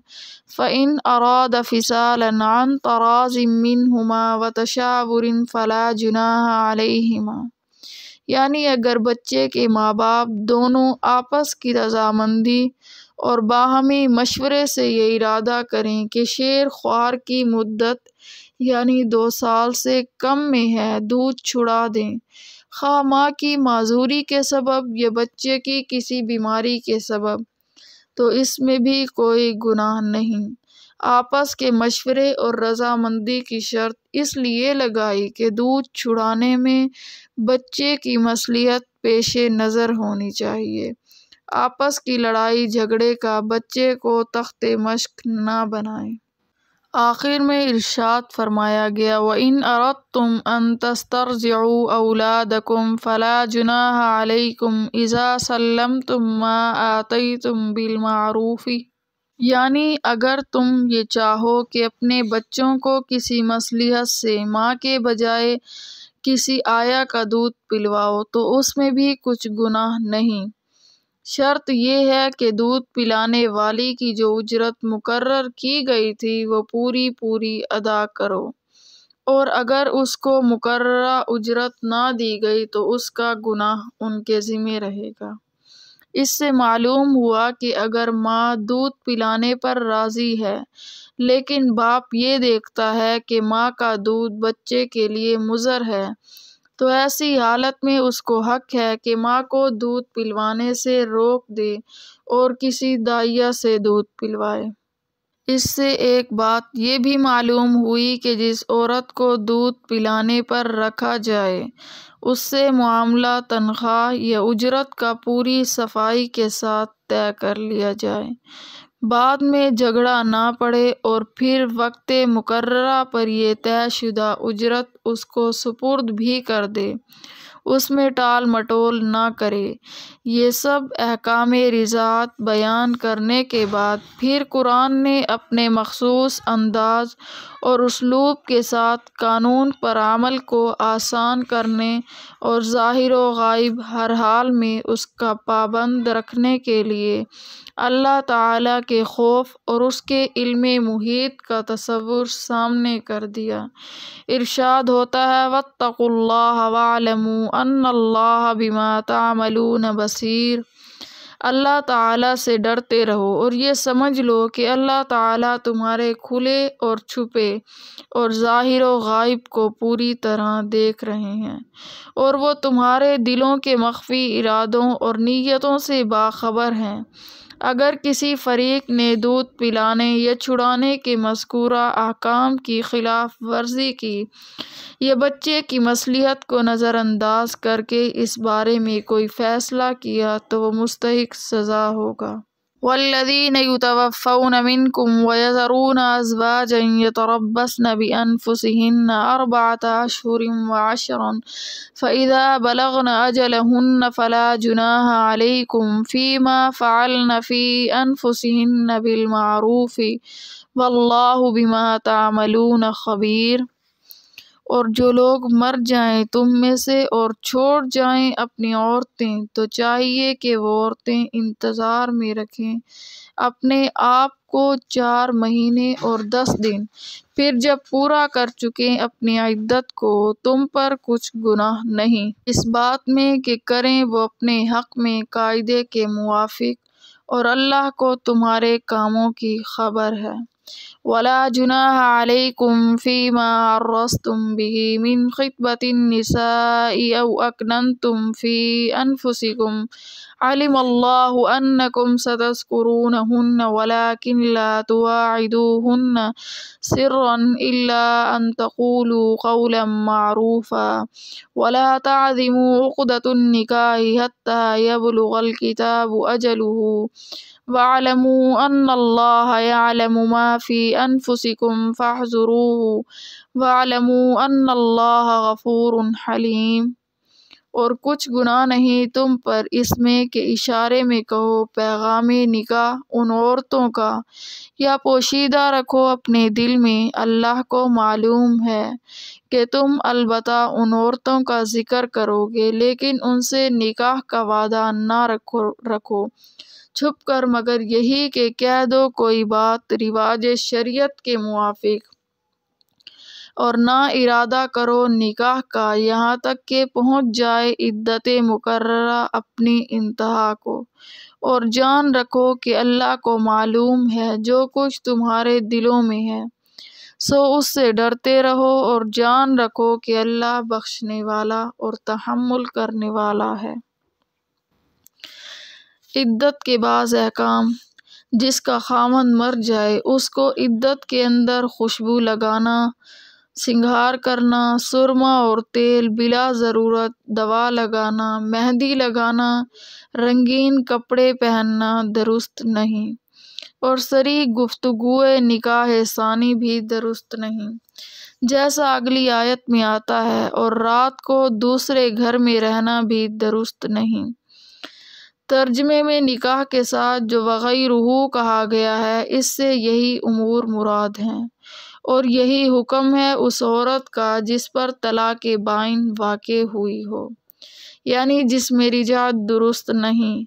فَإِنْ أَرَادَ فِصَالًا عَنْ تَرَاضٍ مِّنْهُمَا وَتَشَاوُرٍ فَلَا جُنَاحَ عَلَيْهِمَا، یعنی اگر بچے کے ماں باپ دونوں آپس کی رضامندی اور باہمی مشورے سے یہ ارادہ کریں کہ شیر خوار کی مدت یعنی 2 سال سے کم میں ہے دودھ چھڑا دیں، خواہ ماں کی معذوری کے سبب یا بچے کی کسی بیماری کے سبب، تو اس میں بھی کوئی گناہ نہیں۔ آپس کے مشورے اور رضامندی کی شرط اس لیے لگائی کہ دودھ چھڑانے میں بچے کی مصلحت پیش نظر ہونی چاہیے، آپس کی لڑائی جھگڑے کا بچے کو تخت مشق نہ بنائیں۔ آخر میں ارشاد فرمایا گیا وَإِنْ أَرَدْتُمْ أَنْ تَسْتَرْضِعُوا أَوْلَادَكُمْ فَلَا جُنَاحَ عَلَيْكُمْ إِذَا سَلَّمْتُمْ مَا آتَيْتُمْ بِالْمَعْرُوفِ، یعنی اگر تم یہ چاہو کہ اپنے بچوں کو کسی مصلحت سے ماں کے بجائے کسی آیا کا دودھ پلواؤ تو اس میں بھی کچھ گناہ نہیں، شرط یہ ہے کہ دودھ پلانے والی کی جو اجرت مقرر کی گئی تھی وہ پوری ادا کرو، اور اگر اس کو مقررہ اجرت نہ دی گئی تو اس کا گناہ ان کے ذمہ رہے گا۔ اس سے معلوم ہوا کہ اگر ماں دودھ پلانے پر راضی ہے لیکن باپ یہ دیکھتا ہے کہ ماں کا دودھ بچے کے لیے مضر ہے تو ایسی حالت میں اس کو حق ہے کہ ماں کو دودھ پلوانے سے روک دے اور کسی دائیا سے دودھ پلوائے۔ اس سے ایک بات یہ بھی معلوم ہوئی کہ جس عورت کو دودھ پلانے پر رکھا جائے اس سے معاملہ تنخواہ یا اجرت کا پوری صفائی کے ساتھ طے کر لیا جائے، بعد میں جھگڑا نہ پڑے اور پھر وقت مقررہ پر یہ طے شدہ اجرت اس کو سپرد بھی کر دے۔ اس میں ٹال مٹول نہ کرے۔ یہ سب احکام رضاعت بیان کرنے کے بعد پھر قرآن نے اپنے مخصوص انداز اور اسلوب کے ساتھ قانون پر عمل کو آسان کرنے اور ظاہر و غائب ہر حال میں اس کا پابند رکھنے کے لیے اللہ تعالیٰ کے خوف اور اس کے علم محیط کا تصور سامنے کر دیا۔ ارشاد ہوتا ہے واتقوا اللہ واعلموا ان اللہ بما تعملون بصیر۔ اللہ تعالیٰ سے ڈرتے رہو اور یہ سمجھ لو کہ اللہ تعالیٰ تمہارے کھلے اور چھپے اور ظاہر و غائب کو پوری طرح دیکھ رہے ہیں، اور وہ تمہارے دلوں کے مخفی ارادوں اور نیتوں سے باخبر ہیں۔ اگر کسی فریق نے دودھ پلانے یا چھڑانے کے مذکورہ احکام کی خلاف ورزی کی یا بچے کی مصلحت کو نظر انداز کر کے اس بارے میں کوئی فیصلہ کیا تو وہ مستحق سزا ہوگا۔ والذین یتوفون منکم ویذرون ازواجا یتربصن بانفسہن اربعۃ اشہر وعشرا فاذا بلغن اجلہن فلا جناح علیکم فیما فعلن فی انفسہن بالمعروف واللہ بما تعملون خبیر۔ اور جو لوگ مر جائیں تم میں سے اور چھوڑ جائیں اپنی عورتیں تو چاہیے کہ وہ عورتیں انتظار میں رکھیں اپنے آپ کو 4 مہینے اور 10 دن، پھر جب پورا کر چکیں اپنی عدت کو تم پر کچھ گناہ نہیں اس بات میں کہ کریں وہ اپنے حق میں قاعدے کے موافق، اور اللہ کو تمہارے کاموں کی خبر ہے۔ ولا جناح علیکم فیما عرضتم به من خطبۃ النساء او اکننتم فی انفسکم علم اللہ انکم ستذکرونہن ولکن لا تواعدوہن سرا الا ان تقولوا قولا معروفا ولا تعزموا عقدۃ النکاح حتی یبلغ الکتاب اجلہ واعلموا ان اللہ یعلم ما فی انفسکم فاحذروہ واعلموا ان اللہ غفور حلیم۔ اور کچھ گناہ نہیں تم پر اس میں کہ اشارے میں کہو پیغام نکاح ان عورتوں کا، یا پوشیدہ رکھو اپنے دل میں، اللہ کو معلوم ہے کہ تم البتہ ان عورتوں کا ذکر کرو گے لیکن ان سے نکاح کا وعدہ نہ رکھو چھپ کر مگر یہی کہ کہہ دو کوئی بات رواج شریعت کے موافق، اور نہ ارادہ کرو نکاح کا یہاں تک کہ پہنچ جائے عدت مقررہ اپنی انتہا کو، اور جان رکھو کہ اللہ کو معلوم ہے جو کچھ تمہارے دلوں میں ہے، سو اس سے ڈرتے رہو اور جان رکھو کہ اللہ بخشنے والا اور تحمل کرنے والا ہے۔ عدت کے بعض احکام: جس کا خاوند مر جائے اس کو عدت کے اندر خوشبو لگانا، سنگھار کرنا، سرما اور تیل بلا ضرورت، دوا لگانا، مہندی لگانا، رنگین کپڑے پہننا درست نہیں، اور صریح گفتگوئے نکاح ثانی بھی درست نہیں، جیسا اگلی آیت میں آتا ہے، اور رات کو دوسرے گھر میں رہنا بھی درست نہیں۔ ترجمے میں نکاح کے ساتھ جو وغیرہ کہا گیا ہے اس سے یہی امور مراد ہیں، اور یہی حکم ہے اس عورت کا جس پر طلاق بائن واقع ہوئی ہو، یعنی جس میں رجعت درست نہیں،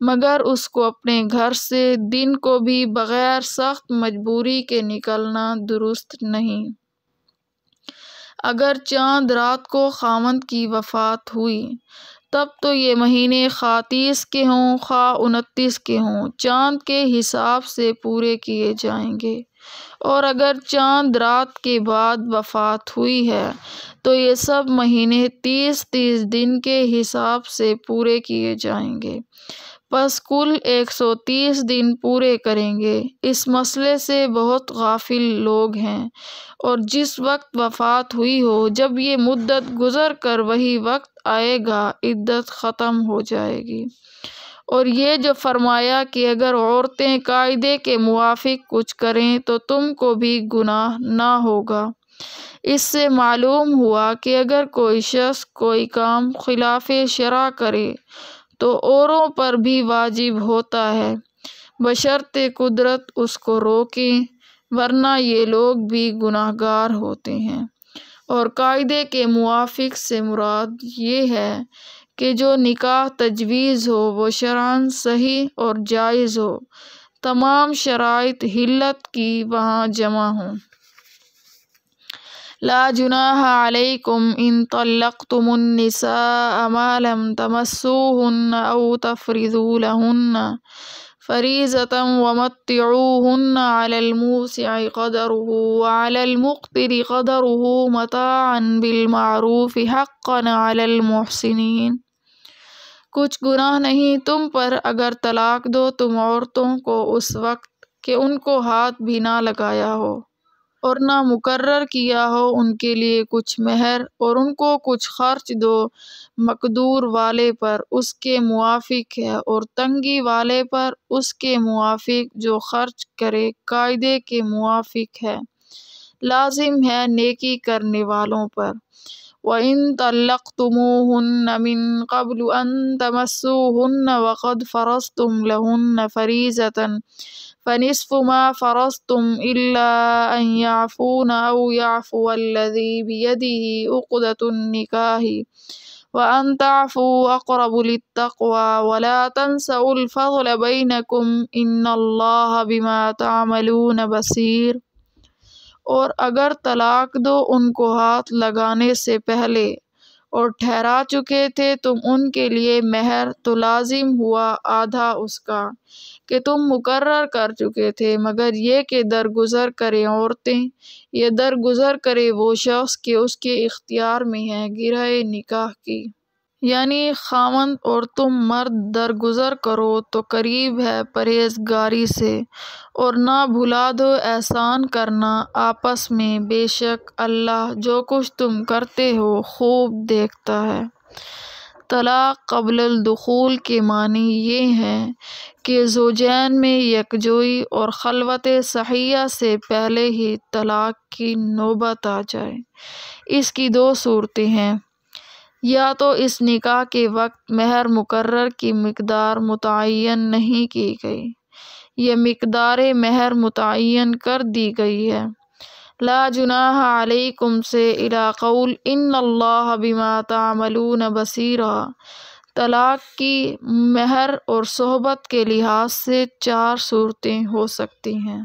مگر اس کو اپنے گھر سے دن کو بھی بغیر سخت مجبوری کے نکلنا درست نہیں۔ اگر چاند رات کو خاوند کی وفات ہوئی تب تو یہ مہینے خواہ 30 کے ہوں خواہ 29 کے ہوں چاند کے حساب سے پورے کیے جائیں گے، اور اگر چاند رات کے بعد وفات ہوئی ہے تو یہ سب مہینے 30 دن کے حساب سے پورے کیے جائیں گے، پس کل 130 دن پورے کریں گے۔ اس مسئلے سے بہت غافل لوگ ہیں، اور جس وقت وفات ہوئی ہو جب یہ مدت گزر کر وہی وقت آئے گا عدت ختم ہو جائے گی۔ اور یہ جو فرمایا کہ اگر عورتیں قاعدے کے موافق کچھ کریں تو تم کو بھی گناہ نہ ہوگا، اس سے معلوم ہوا کہ اگر کوئی شخص کوئی کام خلاف شرع کرے تو اوروں پر بھی واجب ہوتا ہے بشرط قدرت اس کو روکے، ورنہ یہ لوگ بھی گناہ گار ہوتے ہیں۔ اور قاعدے کے موافق سے مراد یہ ہے کہ جو نکاح تجویز ہو وہ شرعاً صحیح اور جائز ہو، تمام شرائط حلت کی وہاں جمع ہوں۔ لا جناح علیکم ان طلقتم النساء ما لم تمسوهن او تفرضوا لهن فریضة ومتعوهن على الموسع قدره وعلى المقتر قدره متاعا بالمعروف حقا على المحسنین۔ کچھ گناہ نہیں تم پر اگر طلاق دو تم عورتوں کو اس وقت کہ ان کو ہاتھ بھی نہ لگایا ہو اور نہ مقرر کیا ہو ان کے لیے کچھ مہر، اور ان کو کچھ خرچ دو مقدور والے پر اس کے موافق ہے اور تنگی والے پر اس کے موافق جو خرچ کرے قاعدے کے موافق ہے، لازم ہے نیکی کرنے والوں پر۔ وَإِن طَلَّقْتُمُوهُنَّ مِن قَبْلُ أَن تَمَسُّوهُنَّ وَقَدْ فَرَضْتُمْ لَهُنَّ فَرِيضَةً فَنِصْفُ مَا فَرَضْتُمْ إِلَّا أَن يَعْفُونَ أَوْ يَعْفُوَ الَّذِي بِيَدِهِ عُقْدَةُ النِّكَاحِ وَأَن تَعْفُوا أَقْرَبُ لِلتَّقْوَىٰ وَلَا تَنسَوُا الْفَضْلَ بَيْنَكُمْ إِنَّ اللَّهَ بِمَا تَعْمَلُونَ بَصِيرٌ۔ اور اگر طلاق دو ان کو ہاتھ لگانے سے پہلے اور ٹھہرا چکے تھے تم ان کے لیے مہر، تو لازم ہوا آدھا اس کا کہ تم مقرر کر چکے تھے، مگر یہ کہ درگزر کریں عورتیں، یہ درگزر کرے وہ شخص کہ اس کے اختیار میں ہے گرہ نکاح کی، یعنی خاوند اور تم مرد درگزر کرو تو قریب ہے پرہیزگاری سے، اور نہ بھلا دو احسان کرنا آپس میں، بے شک اللہ جو کچھ تم کرتے ہو خوب دیکھتا ہے۔ طلاق قبل الدخول کے معنی یہ ہیں کہ زوجین میں یکجوئی اور خلوت صحیحہ سے پہلے ہی طلاق کی نوبت آ جائے۔ اس کی دو صورتیں ہیں، یا تو اس نکاح کے وقت مہر مقرر کی مقدار متعین نہیں کی گئی، یا مقدار مہر متعین کر دی گئی ہے۔ لا جناح علیکم سے الی قول ان اللہ بما تعملون بصیر۔ طلاق کی مہر اور صحبت کے لحاظ سے 4 صورتیں ہو سکتی ہیں،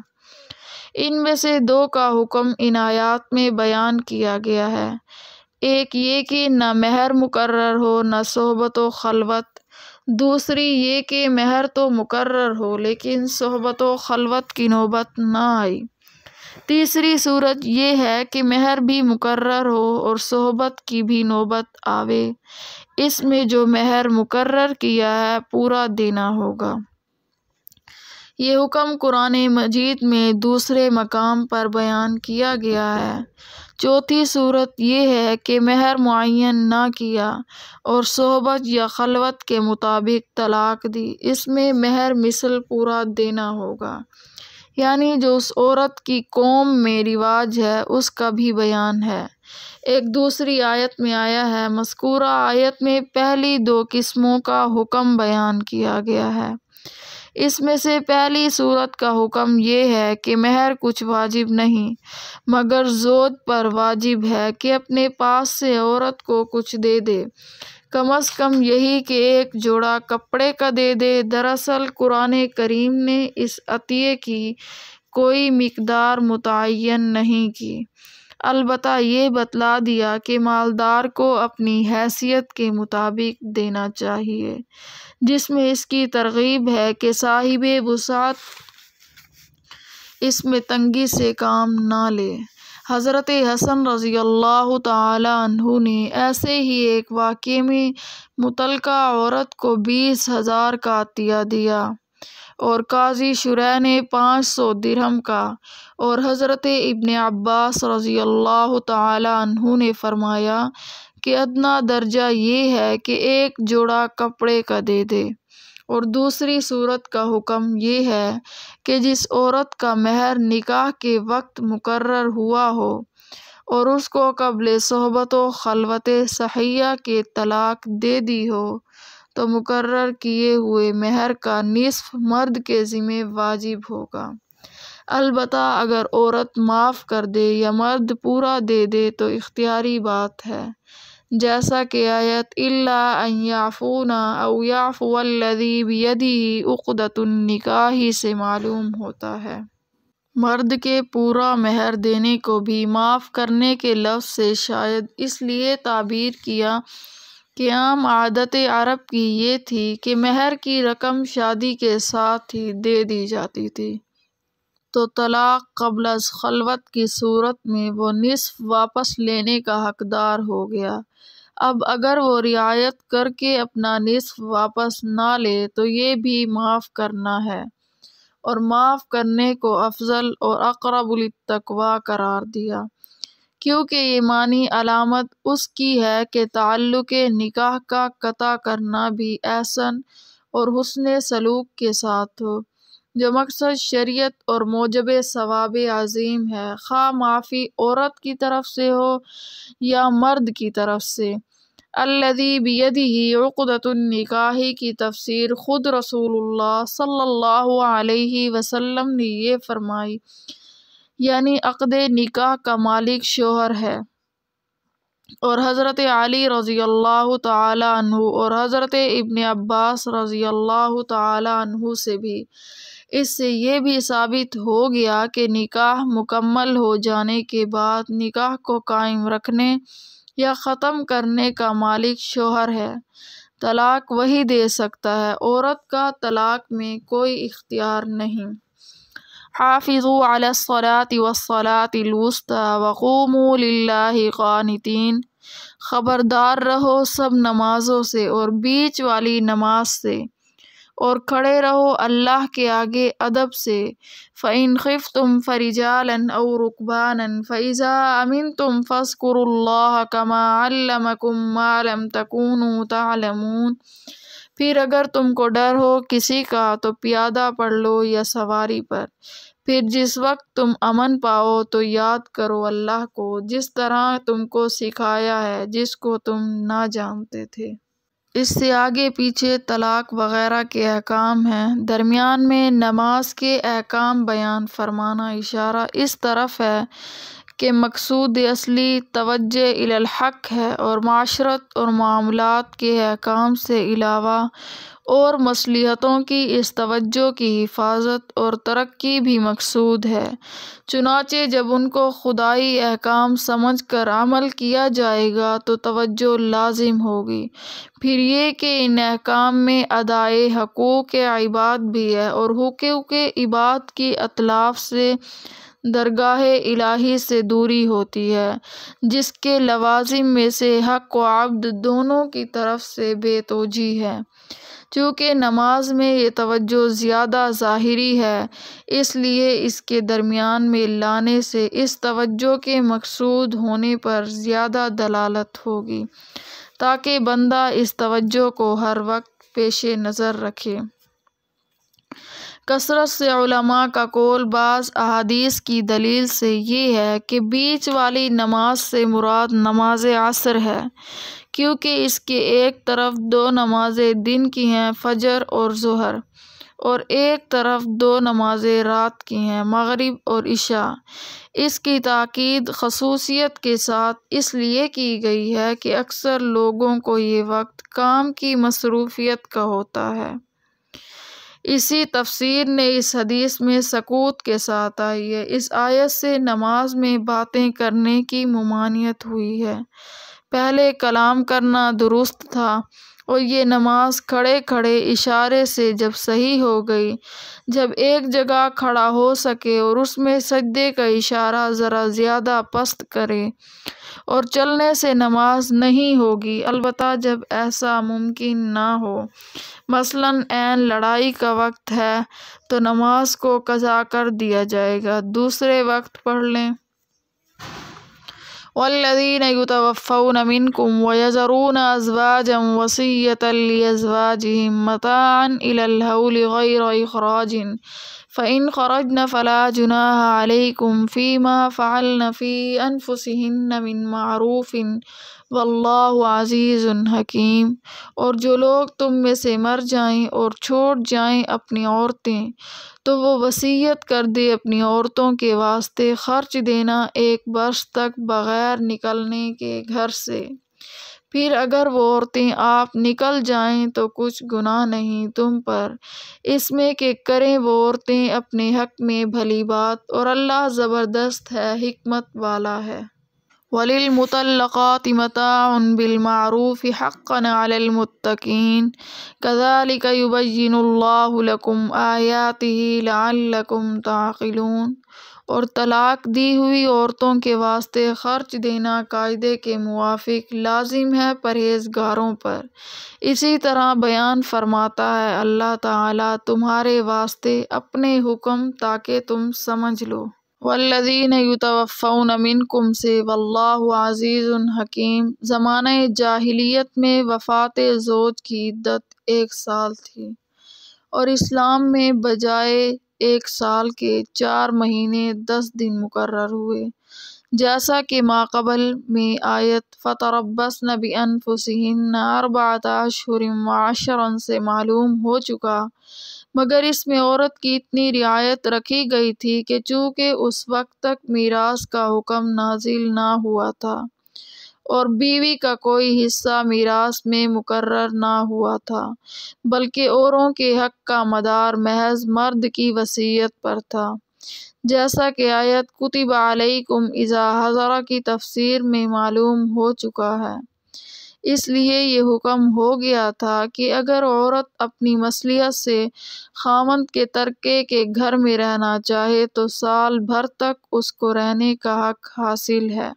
ان میں سے 2 کا حکم ان آیات میں بیان کیا گیا ہے۔ ایک یہ کہ نہ مہر مقرر ہو نہ صحبت و خلوت، دوسری یہ کہ مہر تو مقرر ہو لیکن صحبت و خلوت کی نوبت نہ آئی، تیسری صورت یہ ہے کہ مہر بھی مقرر ہو اور صحبت کی بھی نوبت آوے، اس میں جو مہر مقرر کیا ہے پورا دینا ہوگا۔ یہ حکم قرآن مجید میں دوسرے مقام پر بیان کیا گیا ہے۔ چوتھی صورت یہ ہے کہ مہر معین نہ کیا اور صحبت یا خلوت کے مطابق طلاق دی، اس میں مہر مثل پورا دینا ہوگا، یعنی جو اس عورت کی قوم میں رواج ہے اس کا بھی بیان ہے۔ ایک دوسری آیت میں آیا ہے، مذکورہ آیت میں پہلی 2 قسموں کا حکم بیان کیا گیا ہے۔ اس میں سے پہلی صورت کا حکم یہ ہے کہ مہر کچھ واجب نہیں، مگر زوج پر واجب ہے کہ اپنے پاس سے عورت کو کچھ دے دے، کم از کم یہی کہ ایک جوڑا کپڑے کا دے دے۔ دراصل قرآن کریم نے اس عطیے کی کوئی مقدار متعین نہیں کی، البتہ یہ بتلا دیا کہ مالدار کو اپنی حیثیت کے مطابق دینا چاہیے، جس میں اس کی ترغیب ہے کہ صاحب وسعت اس میں تنگی سے کام نہ لے۔ حضرت حسن رضی اللہ تعالی عنہ نے ایسے ہی ایک واقعے میں مطلقہ عورت کو 20,000 کا عطیہ دیا، اور قاضی شریح نے 500 درہم کا، اور حضرت ابن عباس رضی اللہ تعالی عنہ نے فرمایا کہ ادنیٰ درجہ یہ ہے کہ ایک جوڑا کپڑے کا دے دے۔ اور دوسری صورت کا حکم یہ ہے کہ جس عورت کا مہر نکاح کے وقت مقرر ہوا ہو اور اس کو قبل صحبت و خلوت صحیحہ کے طلاق دے دی ہو تو مقرر کیے ہوئے مہر کا نصف مرد کے ذمہ واجب ہوگا۔ البتہ اگر عورت معاف کر دے یا مرد پورا دے دے تو اختیاری بات ہے، جیسا کہ آیت الا ان یعفونا او یعفو الذی بیدہ عقدۃ النکاح سے معلوم ہوتا ہے۔ مرد کے پورا مہر دینے کو بھی معاف کرنے کے لفظ سے شاید اس لیے تعبیر کیا کہ عام عادت عرب کی یہ تھی کہ مہر کی رقم شادی کے ساتھ ہی دے دی جاتی تھی، تو طلاق قبل از خلوت کی صورت میں وہ نصف واپس لینے کا حقدار ہو گیا۔ اب اگر وہ رعایت کر کے اپنا نصف واپس نہ لے تو یہ بھی معاف کرنا ہے، اور معاف کرنے کو افضل اور اقرب للتقویٰ قرار دیا، کیونکہ یہ معنی علامت اس کی ہے کہ تعلق نکاح کا قطع کرنا بھی احسن اور حسن سلوک کے ساتھ ہو، جو مقصد شریعت اور موجب ثواب عظیم ہے، خواہ معافی عورت کی طرف سے ہو یا مرد کی طرف سے۔ الذی بیدہ عقدۃ النکاح کی تفسیر خود رسول اللہ صلی اللہ علیہ وسلم نے یہ فرمائی، یعنی عقد نکاح کا مالک شوہر ہے، اور حضرت علی رضی اللہ تعالی عنہ اور حضرت ابن عباس رضی اللہ تعالی عنہ سے بھی اس سے یہ بھی ثابت ہو گیا کہ نکاح مکمل ہو جانے کے بعد نکاح کو قائم رکھنے یا ختم کرنے کا مالک شوہر ہے۔ طلاق وہی دے سکتا ہے، عورت کا طلاق میں کوئی اختیار نہیں۔ حافظوا علی الصلاۃ والصلاۃ الوسطی وقوموا للہ قانتین، خبردار رہو سب نمازوں سے اور بیچ والی نماز سے، اور کھڑے رہو اللہ کے آگے ادب سے۔ فَإِنْ خِفْتُمْ فَرِجَالًا أَوْ رُكْبَانًا فَإِذَا أَمِنْتُمْ فَاذْكُرُوا اللَّهَ كَمَا عَلَّمَكُمْ مَا لَمْ تَكُونُوا تَعْلَمُونَ۔ پھر اگر تم کو ڈر ہو کسی کا تو پیادہ پڑھ لو یا سواری پر، پھر جس وقت تم امن پاؤ تو یاد کرو اللہ کو، جس طرح تم کو سکھایا ہے جس کو تم نہ جانتے تھے۔ اس سے آگے پیچھے طلاق وغیرہ کے احکام ہیں، درمیان میں نماز کے احکام بیان فرمانا اشارہ اس طرف ہے کہ مقصود اصلی توجہ الی الحق ہے، اور معاشرت اور معاملات کے احکام سے علاوہ اور مصلحتوں کی اس توجہ کی حفاظت اور ترقی بھی مقصود ہے۔ چنانچہ جب ان کو خدائی احکام سمجھ کر عمل کیا جائے گا تو توجہ لازم ہوگی۔ پھر یہ کہ ان احکام میں ادائے حقوق عباد بھی ہے، اور حقوق عباد کی اتلاف سے درگاہ الہی سے دوری ہوتی ہے، جس کے لوازم میں سے حق و عبد دونوں کی طرف سے بے توجیہ ہے۔ چونکہ نماز میں یہ توجہ زیادہ ظاہری ہے، اس لیے اس کے درمیان میں لانے سے اس توجہ کے مقصود ہونے پر زیادہ دلالت ہوگی، تاکہ بندہ اس توجہ کو ہر وقت پیش نظر رکھے۔ کثرت سے علماء کا قول بعض احادیث کی دلیل سے یہ ہے کہ بیچ والی نماز سے مراد نماز عصر ہے، کیونکہ اس کے ایک طرف دو نمازیں دن کی ہیں، فجر اور ظہر، اور ایک طرف دو نمازیں رات کی ہیں، مغرب اور عشاء۔ اس کی تاکید خصوصیت کے ساتھ اس لیے کی گئی ہے کہ اکثر لوگوں کو یہ وقت کام کی مصروفیت کا ہوتا ہے۔ اسی تفسیر نے اس حدیث میں سکوت کے ساتھ آئی ہے۔ اس آیت سے نماز میں باتیں کرنے کی ممانعت ہوئی ہے۔ پہلے کلام کرنا درست تھا، اور یہ نماز کھڑے کھڑے اشارے سے جب صحیح ہو گئی، جب ایک جگہ کھڑا ہو سکے اور اس میں سجدے کا اشارہ ذرا زیادہ پست کرے، اور چلنے سے نماز نہیں ہوگی، البتہ جب ایسا ممکن نہ ہو، مثلاً عین لڑائی کا وقت ہے تو نماز کو قضا کر دیا جائے گا، دوسرے وقت پڑھ لیں۔ والذین یتوفون منکم ویذرون ازواجا وصیۃ لازواجہم متاعا الی الحول غیر اخراج فإن خرجن فلا جناح عليكم فيما فعلن في أنفسهن من معروف واللہ عزیز حکیم۔ اور جو لوگ تم میں سے مر جائیں اور چھوڑ جائیں اپنی عورتیں تو وہ وصیت کر دے اپنی عورتوں کے واسطے خرچ دینا 1 برس تک بغیر نکلنے کے گھر سے۔ پھر اگر وہ عورتیں آپ نکل جائیں تو کچھ گناہ نہیں تم پر اس میں کہ کریں وہ عورتیں اپنے حق میں بھلی بات، اور اللہ زبردست ہے، حکمت والا ہے۔ وَلِلْمُطَلَّقَاتِ مَتَاعٌ بِالْمَعْرُوفِ حَقًّا عَلَى الْمُتَّقِينَ كَذَلِكَ يُبَيِّنُ اللَّهُ لَكُمْ آيَاتِهِ لَعَلَّكُمْ تَعْقِلُونَ۔ اور طلاق دی ہوئی عورتوں کے واسطے خرچ دینا قاعدے کے موافق لازم ہے پرہیزگاروں پر۔ اسی طرح بیان فرماتا ہے اللہ تعالیٰ تمہارے واسطے اپنے حکم تاکہ تم سمجھ لو۔ والذین یتوفون منکم سے واللہ عزیز حکیم۔ زمانہ جاہلیت میں وفات زوج کی عدت 1 سال تھی، اور اسلام میں بجائے 1 سال کے 4 مہینے 10 دن مقرر ہوئے، جیسا کہ ماقبل میں آیت فَتَرَبَّصْنَ بِأَنفُسِهِنَّ 4 أَشْهُرٍ وَعَشْرًا سے معلوم ہو چکا، مگر اس میں عورت کی اتنی رعایت رکھی گئی تھی کہ چونکہ اس وقت تک میراث کا حکم نازل نہ ہوا تھا اور بیوی کا کوئی حصہ میراث میں مقرر نہ ہوا تھا، بلکہ اوروں کے حق کا مدار محض مرد کی وصیت پر تھا، جیسا کہ آیت کتب علیکم اذا حضر کی تفسیر میں معلوم ہو چکا ہے۔ اس لیے یہ حکم ہو گیا تھا کہ اگر عورت اپنی مصلحت سے خاوند کے ترکے کے گھر میں رہنا چاہے تو سال بھر تک اس کو رہنے کا حق حاصل ہے،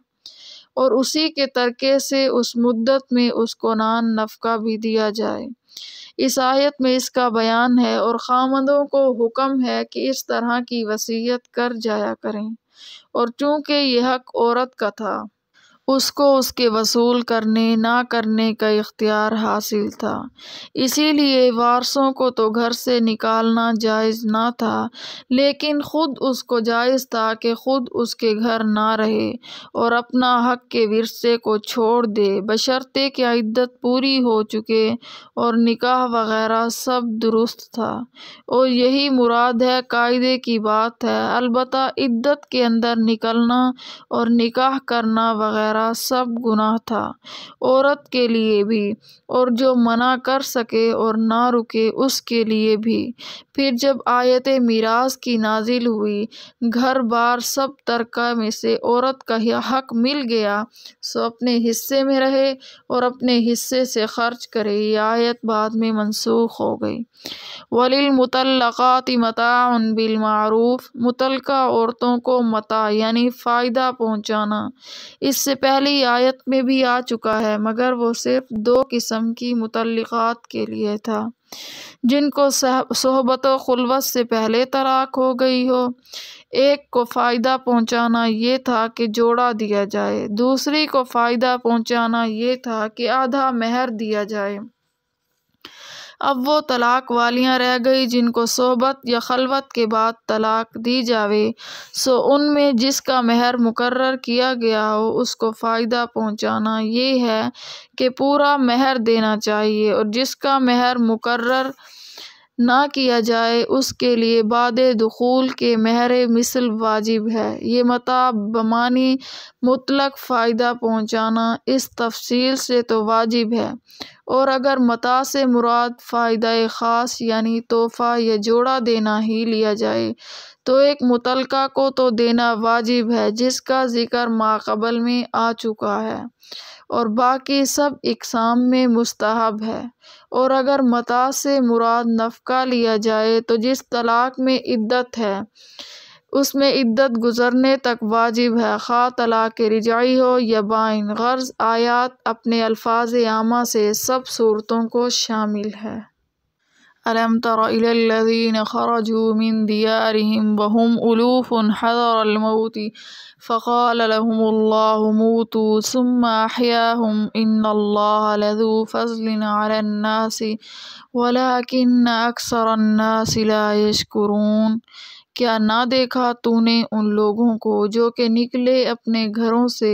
اور اسی کے ترکے سے اس مدت میں اس کو نان نفقہ بھی دیا جائے۔ اس آیت میں اس کا بیان ہے، اور خاوندوں کو حکم ہے کہ اس طرح کی وصیت کر جایا کریں، اور چونکہ یہ حق عورت کا تھا اس کو اس کے وصول کرنے نہ کرنے کا اختیار حاصل تھا، اسی لیے وارثوں کو تو گھر سے نکالنا جائز نہ تھا، لیکن خود اس کو جائز تھا کہ خود اس کے گھر نہ رہے اور اپنا حق کے ورثے کو چھوڑ دے، بشرطے کہ عدت پوری ہو چکے اور نکاح وغیرہ سب درست تھا، اور یہی مراد ہے قاعدے کی بات ہے، البتہ عدت کے اندر نکلنا اور نکاح کرنا وغیرہ سب گناہ تھا عورت کے لیے بھی، اور جو منع کر سکے اور نہ رکے اس کے لیے بھی۔ پھر جب آیت میراث کی نازل ہوئی، گھر بار سب ترکہ میں سے عورت کا حق مل گیا سو اپنے حصے میں رہے اور اپنے حصے سے خرچ کرے، یہ آیت بعد میں منسوخ ہو گئی۔ وَلِلْمُطَلَّقَاتِ مَتَاعٌ بِالْمَعْرُوفِ۔ مطلقہ عورتوں کو متاع یعنی فائدہ پہنچانا اس سے پہلی آیت میں بھی آ چکا ہے، مگر وہ صرف 2 قسم کی مطلقات کے لیے تھا، جن کو صحبت و خلوت سے پہلے طلاق ہو گئی ہو۔ ایک کو فائدہ پہنچانا یہ تھا کہ جوڑا دیا جائے، دوسری کو فائدہ پہنچانا یہ تھا کہ آدھا مہر دیا جائے۔ اب وہ طلاق والیاں رہ گئی جن کو صحبت یا خلوت کے بعد طلاق دی جاوے، سو ان میں جس کا مہر مقرر کیا گیا ہو اس کو فائدہ پہنچانا یہ ہے کہ پورا مہر دینا چاہیے، اور جس کا مہر مقرر نہ کیا جائے اس کے لیے بعد دخول کے مہر مثل واجب ہے۔ یہ متاع بمعنی مطلق فائدہ پہنچانا اس تفصیل سے تو واجب ہے، اور اگر متاع سے مراد فائدہ خاص یعنی تحفہ یا جوڑا دینا ہی لیا جائے تو ایک مطلقہ کو تو دینا واجب ہے جس کا ذکر ماقبل میں آ چکا ہے، اور باقی سب اقسام میں مستحب ہے، اور اگر متاع سے مراد نفقہ لیا جائے تو جس طلاق میں عدت ہے اس میں عدت گزرنے تک واجب ہے، خواہ طلاق رجعی ہو یا بائن، غرض آیات اپنے الفاظ عامہ سے سب صورتوں کو شامل ہے۔ ألم تر إلى الذين خرجوا من ديارهم وهم ألوف حذر الموت فقال لهم الله موتوا ثم أحياهم إن الله لذو فضل على الناس ولكن أكثر الناس لا يشكرون۔ کیا نہ دیکھا تو نے ان لوگوں کو جو کہ نکلے اپنے گھروں سے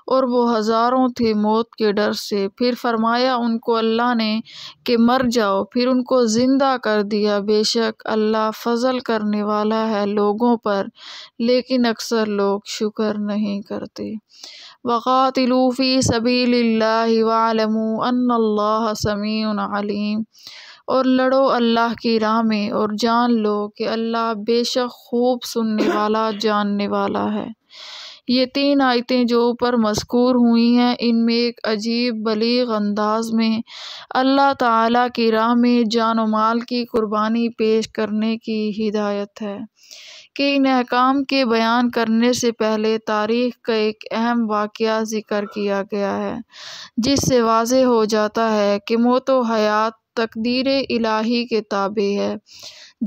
اور وہ ہزاروں تھے موت کے ڈر سے، پھر فرمایا ان کو اللہ نے کہ مر جاؤ، پھر ان کو زندہ کر دیا۔ بے شک اللہ فضل کرنے والا ہے لوگوں پر، لیکن اکثر لوگ شکر نہیں کرتے۔ وَقَاتِلُوا فِي سَبِيلِ اللَّهِ وَاعْلَمُوا أَنَّ اللَّهَ سَمِيعٌ عَلِيمٌ، اور لڑو اللہ کی راہ میں اور جان لو کہ اللہ بے شک خوب سننے والا جاننے والا ہے۔ یہ 3 آیتیں جو اوپر مذکور ہوئی ہیں، ان میں ایک عجیب بلیغ انداز میں اللہ تعالیٰ کی راہ میں جان و مال کی قربانی پیش کرنے کی ہدایت ہے کہ ان احکام کے بیان کرنے سے پہلے تاریخ کا ایک اہم واقعہ ذکر کیا گیا ہے، جس سے واضح ہو جاتا ہے کہ موت و حیات تقدیر الہی کے تابع ہے۔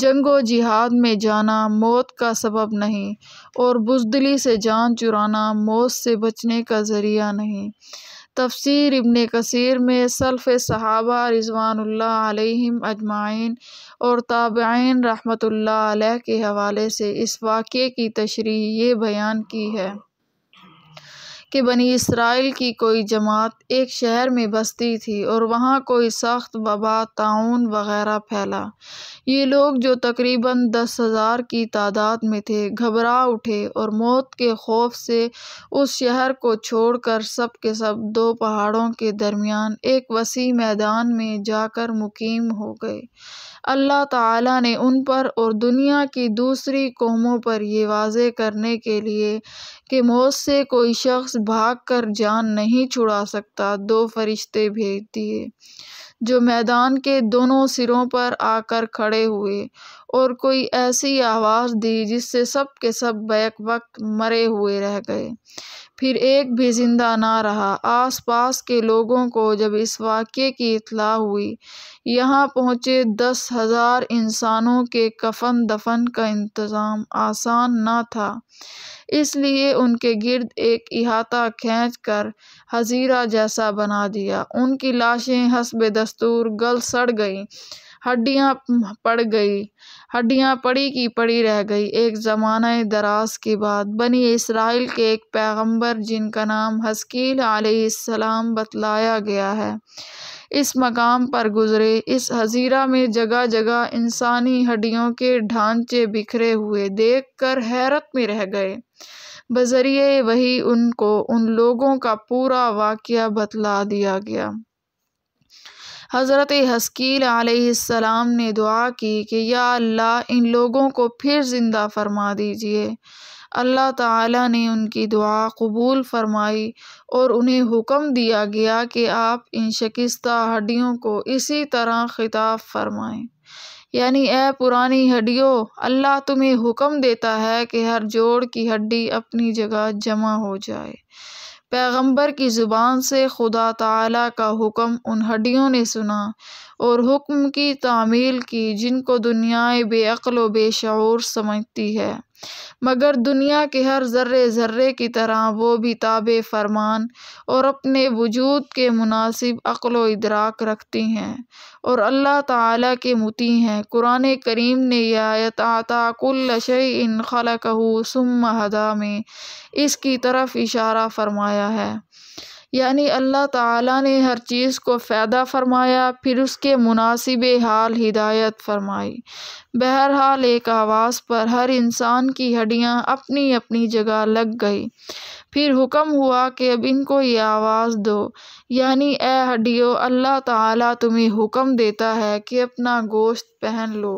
جنگ و جہاد میں جانا موت کا سبب نہیں، اور بزدلی سے جان چرانا موت سے بچنے کا ذریعہ نہیں۔ تفسیر ابن کثیر میں سلف صحابہ رضوان اللہ علیہم اجمعین اور تابعین رحمۃ اللہ علیہ کے حوالے سے اس واقعے کی تشریح یہ بیان کی ہے کہ بنی اسرائیل کی کوئی جماعت ایک شہر میں بستی تھی اور وہاں کوئی سخت وبا، طاعون وغیرہ پھیلا۔ یہ لوگ جو تقریباً 10,000 کی تعداد میں تھے گھبرا اٹھے اور موت کے خوف سے اس شہر کو چھوڑ کر سب کے سب 2 پہاڑوں کے درمیان ایک وسیع میدان میں جا کر مقیم ہو گئے۔ اللہ تعالیٰ نے ان پر اور دنیا کی دوسری قوموں پر یہ واضح کرنے کے لیے کہ موت سے کوئی شخص بھاگ کر جان نہیں چھڑا سکتا 2 فرشتے بھیج دیے، جو میدان کے دونوں سروں پر آ کر کھڑے ہوئے اور کوئی ایسی آواز دی جس سے سب کے سب بیک وقت مرے ہوئے رہ گئے، پھر ایک بھی زندہ نہ رہا۔ آس پاس کے لوگوں کو جب اس واقعے کی اطلاع ہوئی، یہاں پہنچے 10,000 انسانوں کے کفن دفن کا انتظام آسان نہ تھا، اس لیے ان کے گرد ایک احاطہ کھینچ کر حظیرہ جیسا بنا دیا۔ ان کی لاشیں حسب دستور گل سڑ گئیں، ہڈیاں پڑی کی پڑی رہ گئی۔ ایک زمانہ دراز کے بعد بنی اسرائیل کے ایک پیغمبر جن کا نام حزقیل علیہ السلام بتلایا گیا ہے، اس مقام پر گزرے۔ اس حظیرہ میں جگہ جگہ انسانی ہڈیوں کے ڈھانچے بکھرے ہوئے دیکھ کر حیرت میں رہ گئے۔ بذریعہ وحی ان کو ان لوگوں کا پورا واقعہ بتلا دیا گیا۔ حضرت حزقیل علیہ السلام نے دعا کی کہ یا اللہ ان لوگوں کو پھر زندہ فرما دیجیے۔ اللہ تعالیٰ نے ان کی دعا قبول فرمائی اور انہیں حکم دیا گیا کہ آپ ان شکستہ ہڈیوں کو اسی طرح خطاب فرمائیں، یعنی اے پرانی ہڈیوں، اللہ تمہیں حکم دیتا ہے کہ ہر جوڑ کی ہڈی اپنی جگہ جمع ہو جائے۔ پیغمبر کی زبان سے خدا تعالیٰ کا حکم ان ہڈیوں نے سنا اور حکم کی تعمیل کی جن کو دنیائے بے عقل و بے شعور سمجھتی ہے، مگر دنیا کے ہر ذرے ذرے کی طرح وہ بھی تابع فرمان اور اپنے وجود کے مناسب عقل و ادراک رکھتی ہیں اور اللہ تعالیٰ کے مطیع ہیں۔ قرآن کریم نے یہ آیت اعطیٰ کل شیء خلقہ ثم ھدیٰ میں اس کی طرف اشارہ فرمایا ہے، یعنی اللہ تعالیٰ نے ہر چیز کو پیدا فرمایا پھر اس کے مناسب حال ہدایت فرمائی۔ بہرحال ایک آواز پر ہر انسان کی ہڈیاں اپنی اپنی جگہ لگ گئی، پھر حکم ہوا کہ اب ان کو یہ آواز دو، یعنی اے ہڈیوں، اللہ تعالیٰ تمہیں حکم دیتا ہے کہ اپنا گوشت پہن لو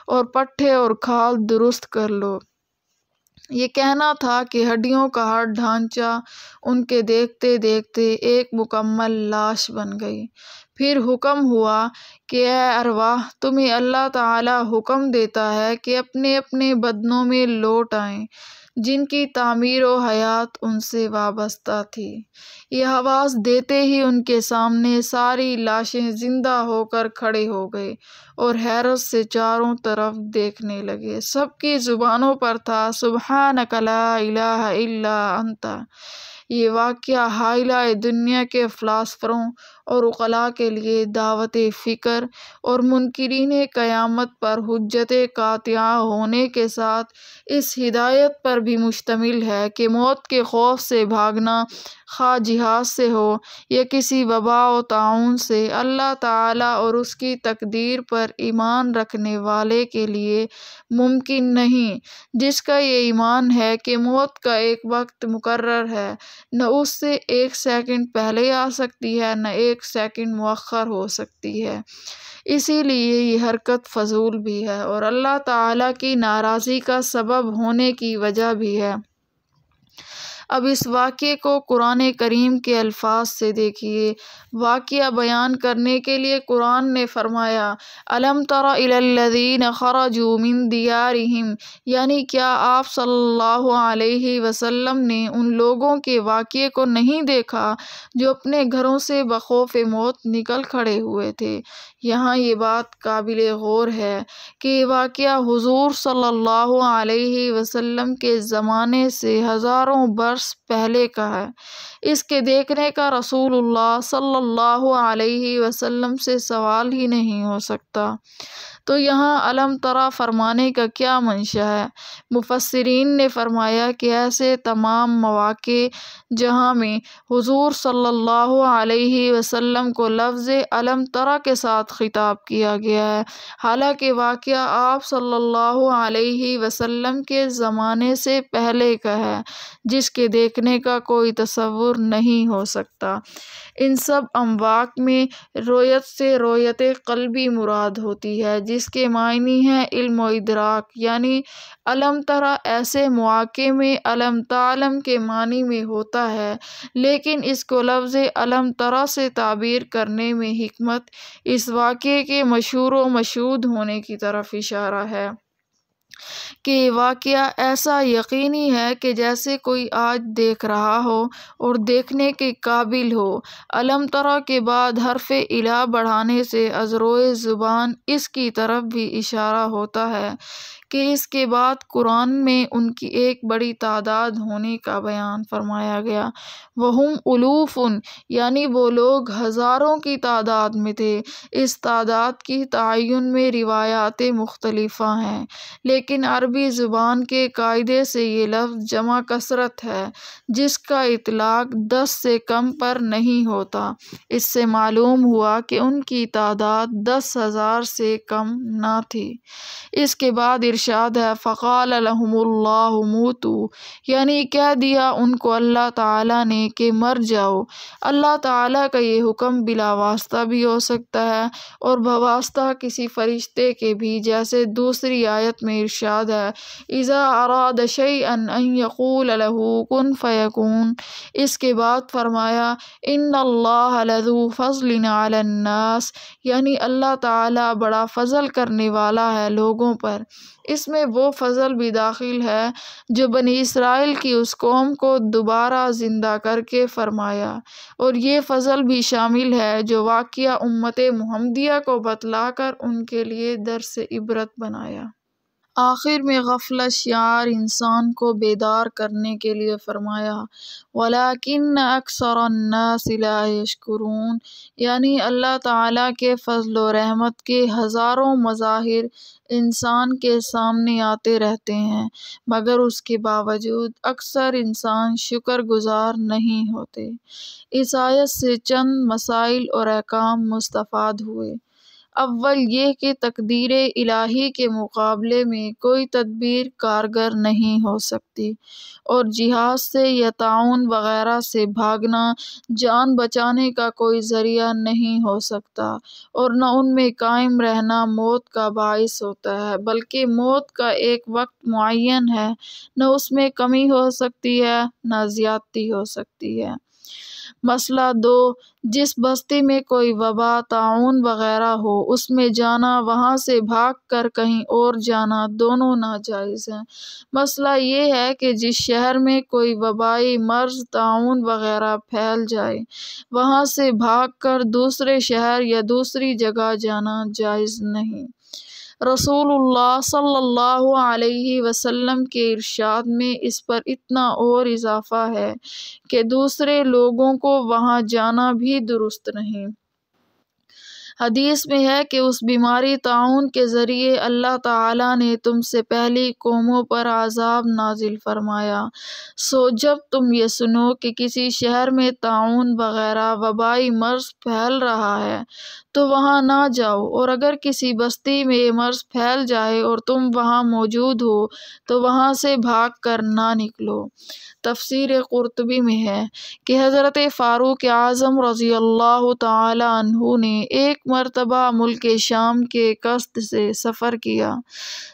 اور پٹھے اور کھال درست کر لو۔ یہ کہنا تھا کہ ہڈیوں کا ہر ڈھانچہ ان کے دیکھتے دیکھتے ایک مکمل لاش بن گئی۔ پھر حکم ہوا کہ اے ارواح، تمہیں اللہ تعالیٰ حکم دیتا ہے کہ اپنے اپنے بدنوں میں لوٹ آئیں۔ جن کی تعمیر و حیات ان سے وابستہ تھی۔ یہ آواز دیتے ہی ان کے سامنے ساری لاشیں زندہ ہو کر کھڑے ہو گئے اور حیرت سے چاروں طرف دیکھنے لگے۔ سب کی زبانوں پر تھا سبحانک لا الہ الا انت۔ یہ واقعہ حائلہ دنیا کے فلاسفروں اور عقلاء کے لیے دعوت فکر اور منکرین قیامت پر حجت قاطعہ ہونے کے ساتھ اس ہدایت پر بھی مشتمل ہے کہ موت کے خوف سے بھاگنا، خواہ جہاد سے ہو یا کسی وبا و طاعون سے، اللہ تعالیٰ اور اس کی تقدیر پر ایمان رکھنے والے کے لیے ممکن نہیں، جس کا یہ ایمان ہے کہ موت کا ایک وقت مقرر ہے، نہ اس سے 1 سیکنڈ پہلے آ سکتی ہے نہ 1 سیکنڈ مؤخر ہو سکتی ہے۔ اسی لیے یہ حرکت فضول بھی ہے اور اللہ تعالیٰ کی ناراضی کا سبب ہونے کی وجہ بھی ہے۔ اب اس واقعے کو قرآن کریم کے الفاظ سے دیکھیے۔ واقعہ بیان کرنے کے لیے قرآن نے فرمایا الم تر الی الذین خرجوا من دیارہم، یعنی کیا آپ صلی اللہ علیہ وسلم نے ان لوگوں کے واقعے کو نہیں دیکھا جو اپنے گھروں سے بخوف موت نکل کھڑے ہوئے تھے۔ یہاں یہ بات قابل غور ہے کہ یہ واقعہ حضور صلی اللہ علیہ وسلم کے زمانے سے ہزاروں برس پہلے کا ہے۔ اس کے دیکھنے کا رسول اللہ صلی اللہ علیہ وسلم سے سوال ہی نہیں ہو سکتا۔ تو یہاں الم ترا فرمانے کا کیا منشا ہے؟ مفسرین نے فرمایا کہ ایسے تمام مواقع جہاں میں حضور صلی اللہ علیہ وسلم کو لفظ الم ترا کے ساتھ خطاب کیا گیا ہے، حالانکہ واقعہ آپ صلی اللہ علیہ وسلم کے زمانے سے پہلے کا ہے، جس کے دیکھنے کا کوئی تصور نہیں ہو سکتا۔ ان سب امواق میں رویت سے رویت قلبی مراد ہوتی ہے، جس کے معنی ہیں علم و ادراک، یعنی الم ترا ایسے مواقع میں الم تعلم کے معنی میں ہوتا ہے، لیکن اس کو لفظ الم ترا سے تعبیر کرنے میں حکمت اس واقعے کے مشہور و مشہود ہونے کی طرف اشارہ ہے کہ یہ واقعہ ایسا یقینی ہے کہ جیسے کوئی آج دیکھ رہا ہو اور دیکھنے کے قابل ہو۔ الم ترا کے بعد حرف الہ بڑھانے سے از روئے زبان اس کی طرف بھی اشارہ ہوتا ہے کہ اس کے بعد قرآن میں ان کی ایک بڑی تعداد ہونے کا بیان فرمایا گیا۔ وہم الوف، یعنی وہ لوگ ہزاروں کی تعداد میں تھے۔ اس تعداد کی تعین میں روایات مختلفہ ہیں، لیکن عربی زبان کے قاعدے سے یہ لفظ جمع کثرت ہے، جس کا اطلاق 10 سے کم پر نہیں ہوتا۔ اس سے معلوم ہوا کہ ان کی تعداد 10,000 سے کم نہ تھی۔ اس کے بعد ارشاد ہے فقال لهم اللہ موتوا، یعنی کہہ دیا ان کو اللہ تعالیٰ نے کہ مر جاؤ۔ اللہ تعالیٰ کا یہ حکم بلا واسطہ بھی ہو سکتا ہے اور بواسطہ کسی فرشتے کے بھی، جیسے دوسری آیت میں ارشاد ہے اذا اراد شیئا ان یقول له کن فیکون۔ اس کے بعد فرمایا ان اللہ لذو فضل علی الناس، یعنی اللہ تعالیٰ بڑا فضل کرنے والا ہے لوگوں پر۔ اس میں وہ فضل بھی داخل ہے جو بنی اسرائیل کی اس قوم کو دوبارہ زندہ کر کے فرمایا، اور یہ فضل بھی شامل ہے جو واقعہ امت محمدیہ کو بتلا کر ان کے لیے درس عبرت بنایا۔ آخر میں غفلت شعار انسان کو بیدار کرنے کے لیے فرمایا وَلَٰكِنَّ أَكْثَرَ النَّاسِ لَا يَشْكُرُونَ، یعنی اللہ تعالیٰ کے فضل و رحمت کے ہزاروں مظاہر انسان کے سامنے آتے رہتے ہیں، مگر اس کے باوجود اکثر انسان شکر گزار نہیں ہوتے۔ اس آیت سے چند مسائل اور احکام مستفاد ہوئے۔ اول یہ کہ تقدیر الہی کے مقابلے میں کوئی تدبیر کارگر نہیں ہو سکتی، اور جہاد سے یا طاعون وغیرہ سے بھاگنا جان بچانے کا کوئی ذریعہ نہیں ہو سکتا، اور نہ ان میں قائم رہنا موت کا باعث ہوتا ہے، بلکہ موت کا ایک وقت معین ہے، نہ اس میں کمی ہو سکتی ہے نہ زیادتی ہو سکتی ہے۔ مسئلہ 2، جس بستی میں کوئی وبا، طاعون وغیرہ ہو، اس میں جانا، وہاں سے بھاگ کر کہیں اور جانا، دونوں ناجائز ہیں۔ مسئلہ یہ ہے کہ جس شہر میں کوئی وبائی مرض، طاعون وغیرہ پھیل جائے، وہاں سے بھاگ کر دوسرے شہر یا دوسری جگہ جانا جائز نہیں۔ رسول اللہ صلی اللہ علیہ وسلم کے ارشاد میں اس پر اتنا اور اضافہ ہے کہ دوسرے لوگوں کو وہاں جانا بھی درست نہیں۔ حدیث میں ہے کہ اس بیماری طاعون کے ذریعے اللہ تعالیٰ نے تم سے پہلی قوموں پر عذاب نازل فرمایا، سو جب تم یہ سنو کہ کسی شہر میں طاعون وغیرہ وبائی مرض پھیل رہا ہے تو وہاں نہ جاؤ، اور اگر کسی بستی میں یہ مرض پھیل جائے اور تم وہاں موجود ہو تو وہاں سے بھاگ کر نہ نکلو۔ تفسیر قرطبی میں ہے کہ حضرت فاروق اعظم رضی اللہ تعالی عنہ نے ایک مرتبہ ملک شام کے قصد سے سفر کیا۔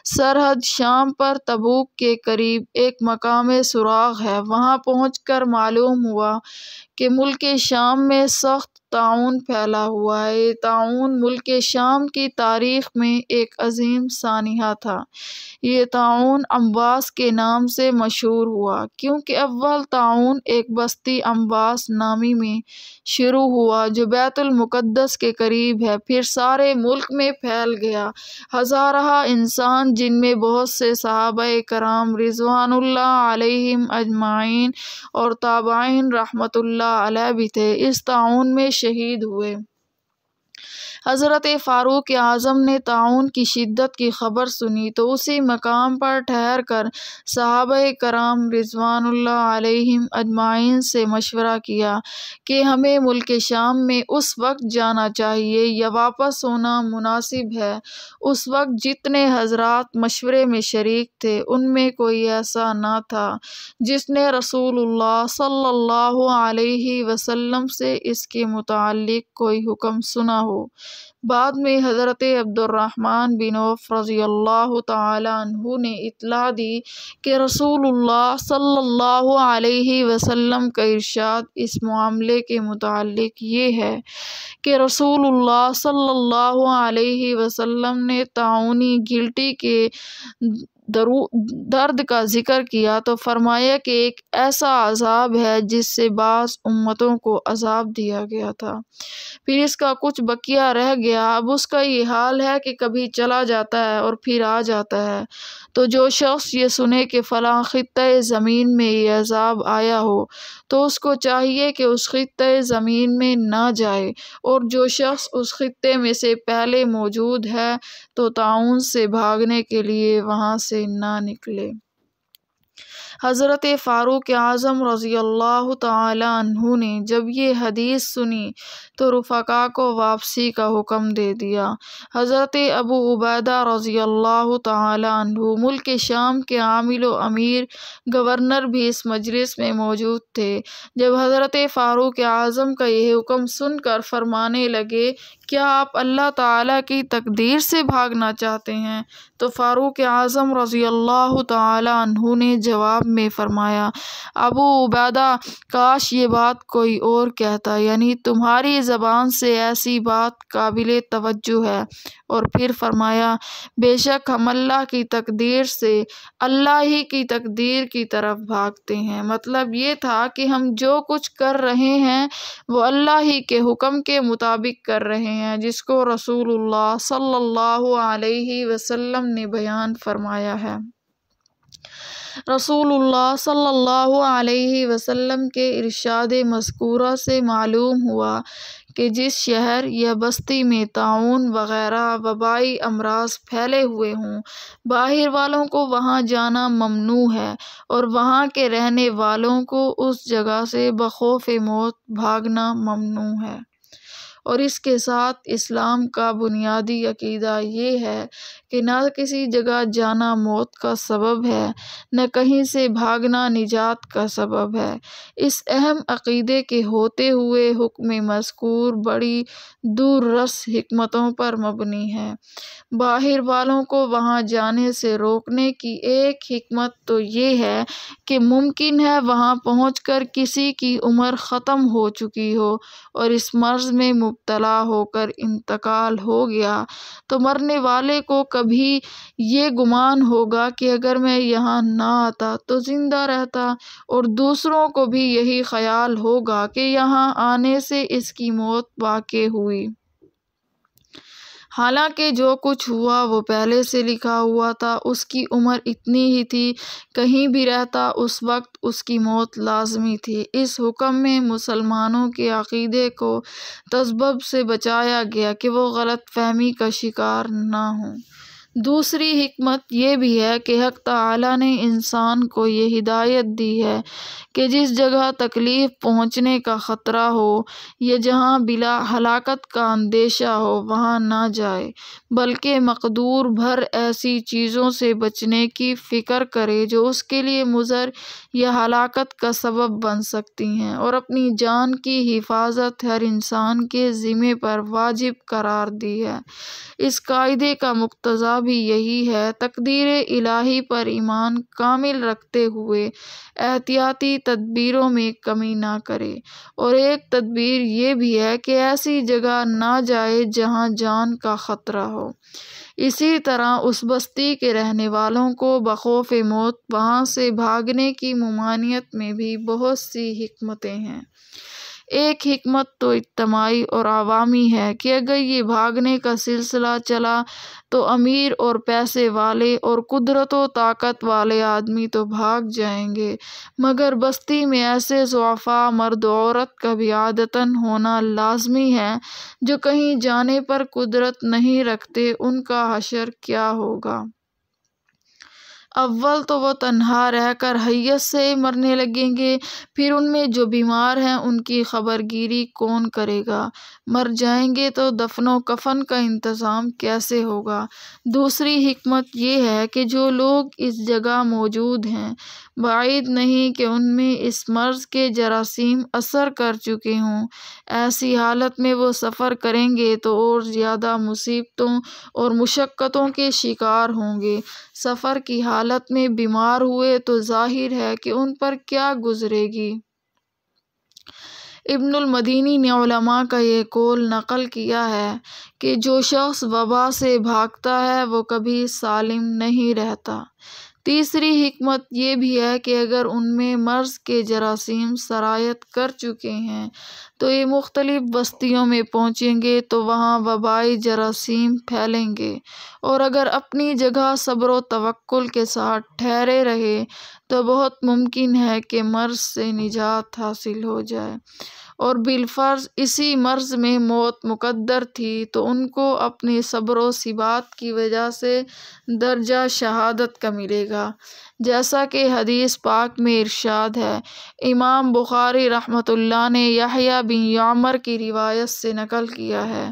سرحد شام پر تبوک کے قریب ایک مقام سراغ ہے۔ وہاں پہنچ کر معلوم ہوا کہ ملک شام میں سخت طاعون پھیلا ہوا ہے۔ یہ طاعون ملک شام کی تاریخ میں ایک عظیم سانحہ تھا۔ یہ طاعون امواس کے نام سے مشہور ہوا کیونکہ اول طاعون ایک بستی امواس نامی میں شروع ہوا جو بیت المقدس کے قریب ہے، پھر سارے ملک میں پھیل گیا۔ ہزارہ انسان جن میں بہت سے صحابہ کرام رضوان اللہ علیہم اجمعین اور تابعین رحمت اللہ علیہ بھی تھے، اس طاعون میں شہید ہوئے۔ حضرت فاروق اعظم نے طاعون کی شدت کی خبر سنی تو اسی مقام پر ٹھہر کر صحابہ کرام رضوان اللہ علیہم اجمعین سے مشورہ کیا کہ ہمیں ملک شام میں اس وقت جانا چاہیے یا واپس ہونا مناسب ہے۔ اس وقت جتنے حضرات مشورے میں شریک تھے ان میں کوئی ایسا نہ تھا جس نے رسول اللہ صلی اللہ علیہ وسلم سے اس کے متعلق کوئی حکم سنا ہو۔ بعد میں حضرت عبد الرحمن بن عوف رضی اللہ تعالی عنہ نے اطلاع دی کہ رسول اللہ صلی اللہ علیہ وسلم کا ارشاد اس معاملے کے متعلق یہ ہے کہ رسول اللہ صلی اللہ علیہ وسلم نے طاعونی گلٹی کے درد کا ذکر کیا تو فرمایا کہ ایک ایسا عذاب ہے جس سے بعض امتوں کو عذاب دیا گیا تھا، پھر اس کا کچھ بقیہ رہ گیا، اب اس کا یہ حال ہے کہ کبھی چلا جاتا ہے اور پھر آ جاتا ہے۔ تو جو شخص یہ سنے کہ فلاں خطۂ زمین میں یہ عذاب آیا ہو تو اس کو چاہیے کہ اس خطۂ زمین میں نہ جائے، اور جو شخص اس خطے میں سے پہلے موجود ہے تو طاعون سے بھاگنے کے لیے وہاں سے نہ نکلے۔ حضرت فاروق اعظم رضی اللہ تعالی عنہ نے جب یہ حدیث سنی تو رفقا کو واپسی کا حکم دے دیا۔ حضرت ابو عبیدہ رضی اللہ تعالی عنہ ملک شام کے عامل و امیر گورنر بھی اس مجلس میں موجود تھے۔ جب حضرت فاروق اعظم کا یہ حکم سن کر فرمانے لگے، کیا آپ اللہ تعالیٰ کی تقدیر سے بھاگنا چاہتے ہیں؟ تو فاروق اعظم رضی اللہ تعالی عنہ نے جواب میں فرمایا، ابو عبیدہ، کاش یہ بات کوئی اور کہتا، یعنی تمہاری زبان سے ایسی بات قابل توجہ ہے۔ اور پھر فرمایا، بے شک ہم اللہ کی تقدیر سے اللہ ہی کی تقدیر کی طرف بھاگتے ہیں۔ مطلب یہ تھا کہ ہم جو کچھ کر رہے ہیں وہ اللہ ہی کے حکم کے مطابق کر رہے ہیں جس کو رسول اللہ صلی اللہ علیہ وسلم نے بیان فرمایا ہے۔ رسول اللہ صلی اللہ علیہ وسلم کے ارشاد مذکورہ سے معلوم ہوا کہ جس شہر یا بستی میں طاعون وغیرہ وبائی امراض پھیلے ہوئے ہوں، باہر والوں کو وہاں جانا ممنوع ہے اور وہاں کے رہنے والوں کو اس جگہ سے بخوف موت بھاگنا ممنوع ہے۔ اور اس کے ساتھ اسلام کا بنیادی عقیدہ یہ ہے کہ نہ کسی جگہ جانا موت کا سبب ہے، نہ کہیں سے بھاگنا نجات کا سبب ہے۔ اس اہم عقیدے کے ہوتے ہوئے حکم مذکور بڑی دور رس حکمتوں پر مبنی ہے۔ باہر والوں کو وہاں جانے سے روکنے کی ایک حکمت تو یہ ہے کہ ممکن ہے وہاں پہنچ کر کسی کی عمر ختم ہو چکی ہو اور اس مرض میں مبتلا ہو کر انتقال ہو گیا تو مرنے والے کو کبھی یہ گمان ہوگا کہ اگر میں یہاں نہ آتا تو زندہ رہتا، اور دوسروں کو بھی یہی خیال ہوگا کہ یہاں آنے سے اس کی موت واقع ہوئی۔ حالانکہ جو کچھ ہوا وہ پہلے سے لکھا ہوا تھا، اس کی عمر اتنی ہی تھی، کہیں بھی رہتا اس وقت اس کی موت لازمی تھی۔ اس حکم میں مسلمانوں کے عقیدے کو تذبذب سے بچایا گیا کہ وہ غلط فہمی کا شکار نہ ہوں۔ دوسری حکمت یہ بھی ہے کہ حق تعالیٰ نے انسان کو یہ ہدایت دی ہے کہ جس جگہ تکلیف پہنچنے کا خطرہ ہو یا جہاں بلا ہلاکت کا اندیشہ ہو وہاں نہ جائے، بلکہ مقدور بھر ایسی چیزوں سے بچنے کی فکر کرے جو اس کے لیے مضر یا ہلاکت کا سبب بن سکتی ہیں، اور اپنی جان کی حفاظت ہر انسان کے ذمہ پر واجب قرار دی ہے۔ اس قاعدے کا مقتضا بھی یہی ہے، تقدیر الہی پر ایمان کامل رکھتے ہوئے احتیاطی تدبیروں میں کمی نہ کرے، اور ایک تدبیر یہ بھی ہے کہ ایسی جگہ نہ جائے جہاں جان کا خطرہ ہو۔ اسی طرح اس بستی کے رہنے والوں کو بخوف موت وہاں سے بھاگنے کی ممانعت میں بھی بہت سی حکمتیں ہیں۔ ایک حکمت تو اجتماعی اور عوامی ہے کہ اگر یہ بھاگنے کا سلسلہ چلا تو امیر اور پیسے والے اور قدرت و طاقت والے آدمی تو بھاگ جائیں گے، مگر بستی میں ایسے ضعفاء مرد و عورت کا بھی عادتاً ہونا لازمی ہے جو کہیں جانے پر قدرت نہیں رکھتے، ان کا حشر کیا ہوگا؟ اول تو وہ تنہا رہ کر حیت سے مرنے لگیں گے، پھر ان میں جو بیمار ہیں ان کی خبرگیری کون کرے گا؟ مر جائیں گے تو دفن و کفن کا انتظام کیسے ہوگا؟ دوسری حکمت یہ ہے کہ جو لوگ اس جگہ موجود ہیں بعید نہیں کہ ان میں اس مرض کے جراثیم اثر کر چکے ہوں، ایسی حالت میں وہ سفر کریں گے تو اور زیادہ مصیبتوں اور مشقتوں کے شکار ہوں گے۔ سفر کی حالت میں بیمار ہوئے تو ظاہر ہے کہ ان پر کیا گزرے گی۔ ابن المدینی نے علماء کا یہ قول نقل کیا ہے کہ جو شخص وبا سے بھاگتا ہے وہ کبھی سالم نہیں رہتا۔ تیسری حکمت یہ بھی ہے کہ اگر ان میں مرض کے جراثیم سرایت کر چکے ہیں تو یہ مختلف بستیوں میں پہنچیں گے تو وہاں وبائی جراثیم پھیلیں گے، اور اگر اپنی جگہ صبر و توکل کے ساتھ ٹھہرے رہے تو بہت ممکن ہے کہ مرض سے نجات حاصل ہو جائے، اور بالفرض اسی مرض میں موت مقدر تھی تو ان کو اپنی صبر و ثبات کی وجہ سے درجہ شہادت کا ملے گا، جیسا کہ حدیث پاک میں ارشاد ہے۔ امام بخاری رحمۃ اللہ نے یحییٰ بن یعمر کی روایت سے نقل کیا ہے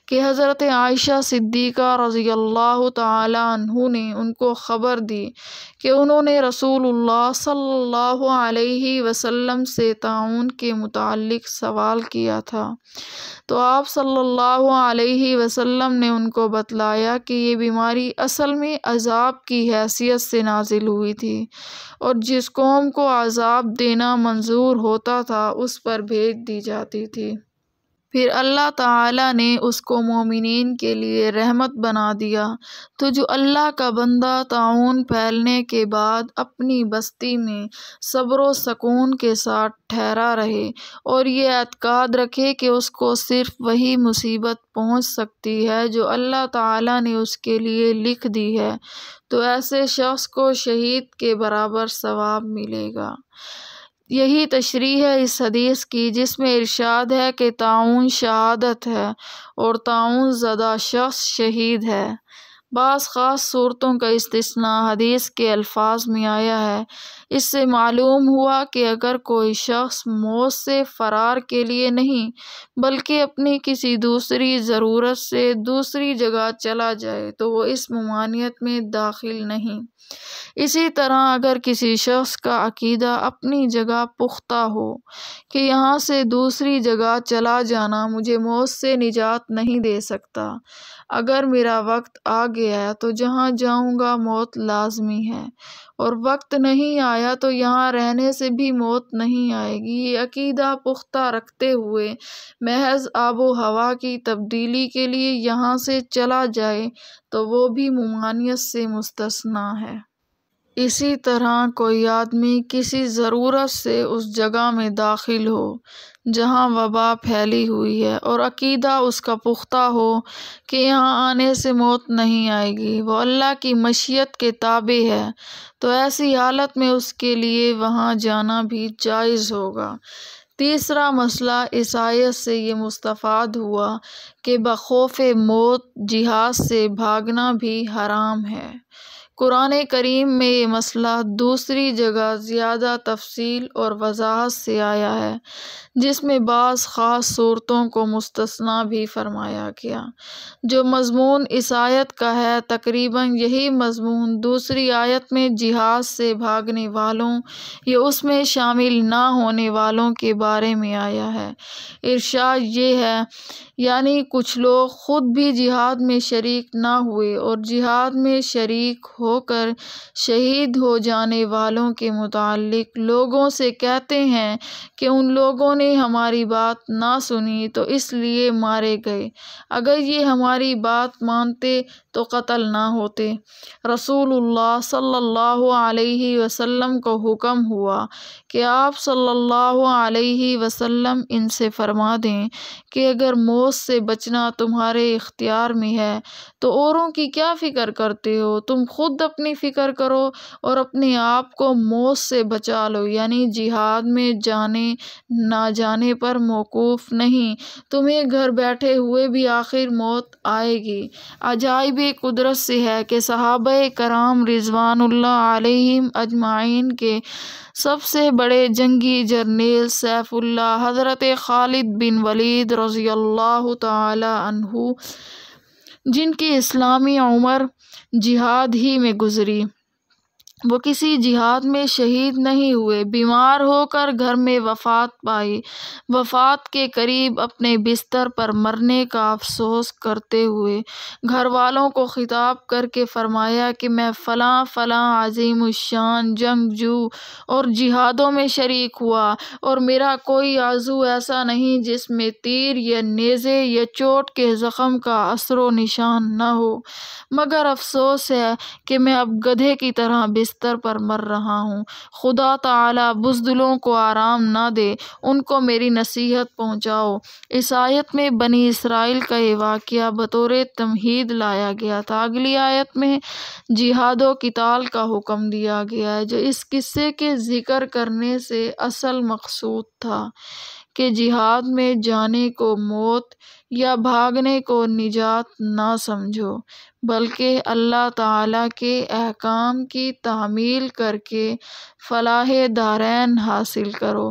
کہ حضرت عائشہ صدیقہ رضی اللہ تعالی عنہ نے ان کو خبر دی کہ انہوں نے رسول اللہ صلی اللہ علیہ وسلم سے طاعون کے متعلق سوال کیا تھا، تو آپ صلی اللہ علیہ وسلم نے ان کو بتلایا کہ یہ بیماری اصل میں عذاب کی حیثیت سے نازل ہوئی تھی، اور جس قوم کو عذاب دینا منظور ہوتا تھا اس پر بھیج دی جاتی تھی۔ پھر اللہ تعالیٰ نے اس کو مومنین کے لیے رحمت بنا دیا، تو جو اللہ کا بندہ طاعون پھیلنے کے بعد اپنی بستی میں صبر و سکون کے ساتھ ٹھہرا رہے اور یہ اعتقاد رکھے کہ اس کو صرف وہی مصیبت پہنچ سکتی ہے جو اللہ تعالیٰ نے اس کے لیے لکھ دی ہے، تو ایسے شخص کو شہید کے برابر ثواب ملے گا۔ یہی تشریح ہے اس حدیث کی جس میں ارشاد ہے کہ طاعون شہادت ہے اور طاعون زدہ شخص شہید ہے۔ بعض خاص صورتوں کا استثناء حدیث کے الفاظ میں آیا ہے، اس سے معلوم ہوا کہ اگر کوئی شخص موت سے فرار کے لیے نہیں بلکہ اپنی کسی دوسری ضرورت سے دوسری جگہ چلا جائے تو وہ اس ممانعت میں داخل نہیں۔ اسی طرح اگر کسی شخص کا عقیدہ اپنی جگہ پختہ ہو کہ یہاں سے دوسری جگہ چلا جانا مجھے موت سے نجات نہیں دے سکتا، اگر میرا وقت آ گیا تو جہاں جاؤں گا موت لازمی ہے، اور وقت نہیں آیا تو یہاں رہنے سے بھی موت نہیں آئے گی، یہ عقیدہ پختہ رکھتے ہوئے محض آب و ہوا کی تبدیلی کے لیے یہاں سے چلا جائے تو وہ بھی ممانعت سے مستثنیٰ ہے۔ اسی طرح کوئی آدمی کسی ضرورت سے اس جگہ میں داخل ہو جہاں وبا پھیلی ہوئی ہے اور عقیدہ اس کا پختہ ہو کہ یہاں آنے سے موت نہیں آئے گی، وہ اللہ کی مشیت کے تابع ہے، تو ایسی حالت میں اس کے لیے وہاں جانا بھی جائز ہوگا۔ تیسرا مسئلہ، اس آیت سے یہ مستفاد ہوا کہ بخوف موت جہاد سے بھاگنا بھی حرام ہے۔ قرآن کریم میں یہ مسئلہ دوسری جگہ زیادہ تفصیل اور وضاحت سے آیا ہے، جس میں بعض خاص صورتوں کو مستثنیٰ بھی فرمایا گیا۔ جو مضمون اس آیت کا ہے تقریباً یہی مضمون دوسری آیت میں جہاد سے بھاگنے والوں یا اس میں شامل نہ ہونے والوں کے بارے میں آیا ہے۔ ارشاد یہ ہے، یعنی کچھ لوگ خود بھی جہاد میں شریک نہ ہوئے اور جہاد میں شریک ہو کر شہید ہو جانے والوں کے متعلق لوگوں سے کہتے ہیں کہ ان لوگوں نے ہماری بات نہ سنی تو اس لیے مارے گئے، اگر یہ ہماری بات مانتے تو قتل نہ ہوتے۔ رسول اللہ صلی اللہ علیہ وسلم کو حکم ہوا کہ آپ صلی اللہ علیہ وسلم ان سے فرما دیں کہ اگر موت سے بچنا تمہارے اختیار میں ہے تو اوروں کی کیا فکر کرتے ہو، تم خود اپنی فکر کرو اور اپنے آپ کو موت سے بچا لو، یعنی جہاد میں جانے نہ جانے پر موقوف نہیں، تمہیں گھر بیٹھے ہوئے بھی آخر موت آئے گی۔ عجائب قدرت سے ہے کہ صحابہ کرام رضوان اللہ علیہم اجمعین کے سب سے بڑے جنگی جرنیل سیف اللہ حضرت خالد بن ولید رضی اللہ تعالی عنہ، جن کی اسلامی عمر جہاد ہی میں گزری، وہ کسی جہاد میں شہید نہیں ہوئے، بیمار ہو کر گھر میں وفات پائی، وفات کے قریب اپنے بستر پر مرنے کا افسوس کرتے ہوئے گھر والوں کو خطاب کر کے فرمایا کہ میں فلاں فلاں عظیم الشان جنگجو اور جہادوں میں شریک ہوا اور میرا کوئی عضو ایسا نہیں جس میں تیر یا نیزے یا چوٹ کے زخم کا اثر و نشان نہ ہو، مگر افسوس ہے کہ میں اب گدھے کی طرح بستر پر مر رہا ہوں، خدا تعالیٰ بزدلوں کو آرام نہ دے، ان کو میری نصیحت پہنچاؤ۔ اس آیت میں بنی اسرائیل کا یہ واقعہ بطور تمہید لایا گیا تھا۔ اگلی آیت میں جہاد و قتال کا حکم دیا گیا ہے، جو اس قصے کے ذکر کرنے سے اصل مقصود تھا کہ جہاد میں جانے کو موت یا بھاگنے کو نجات نہ سمجھو، بلکہ اللہ تعالیٰ کے احکام کی تعمیل کر کے فلاح دارین حاصل کرو۔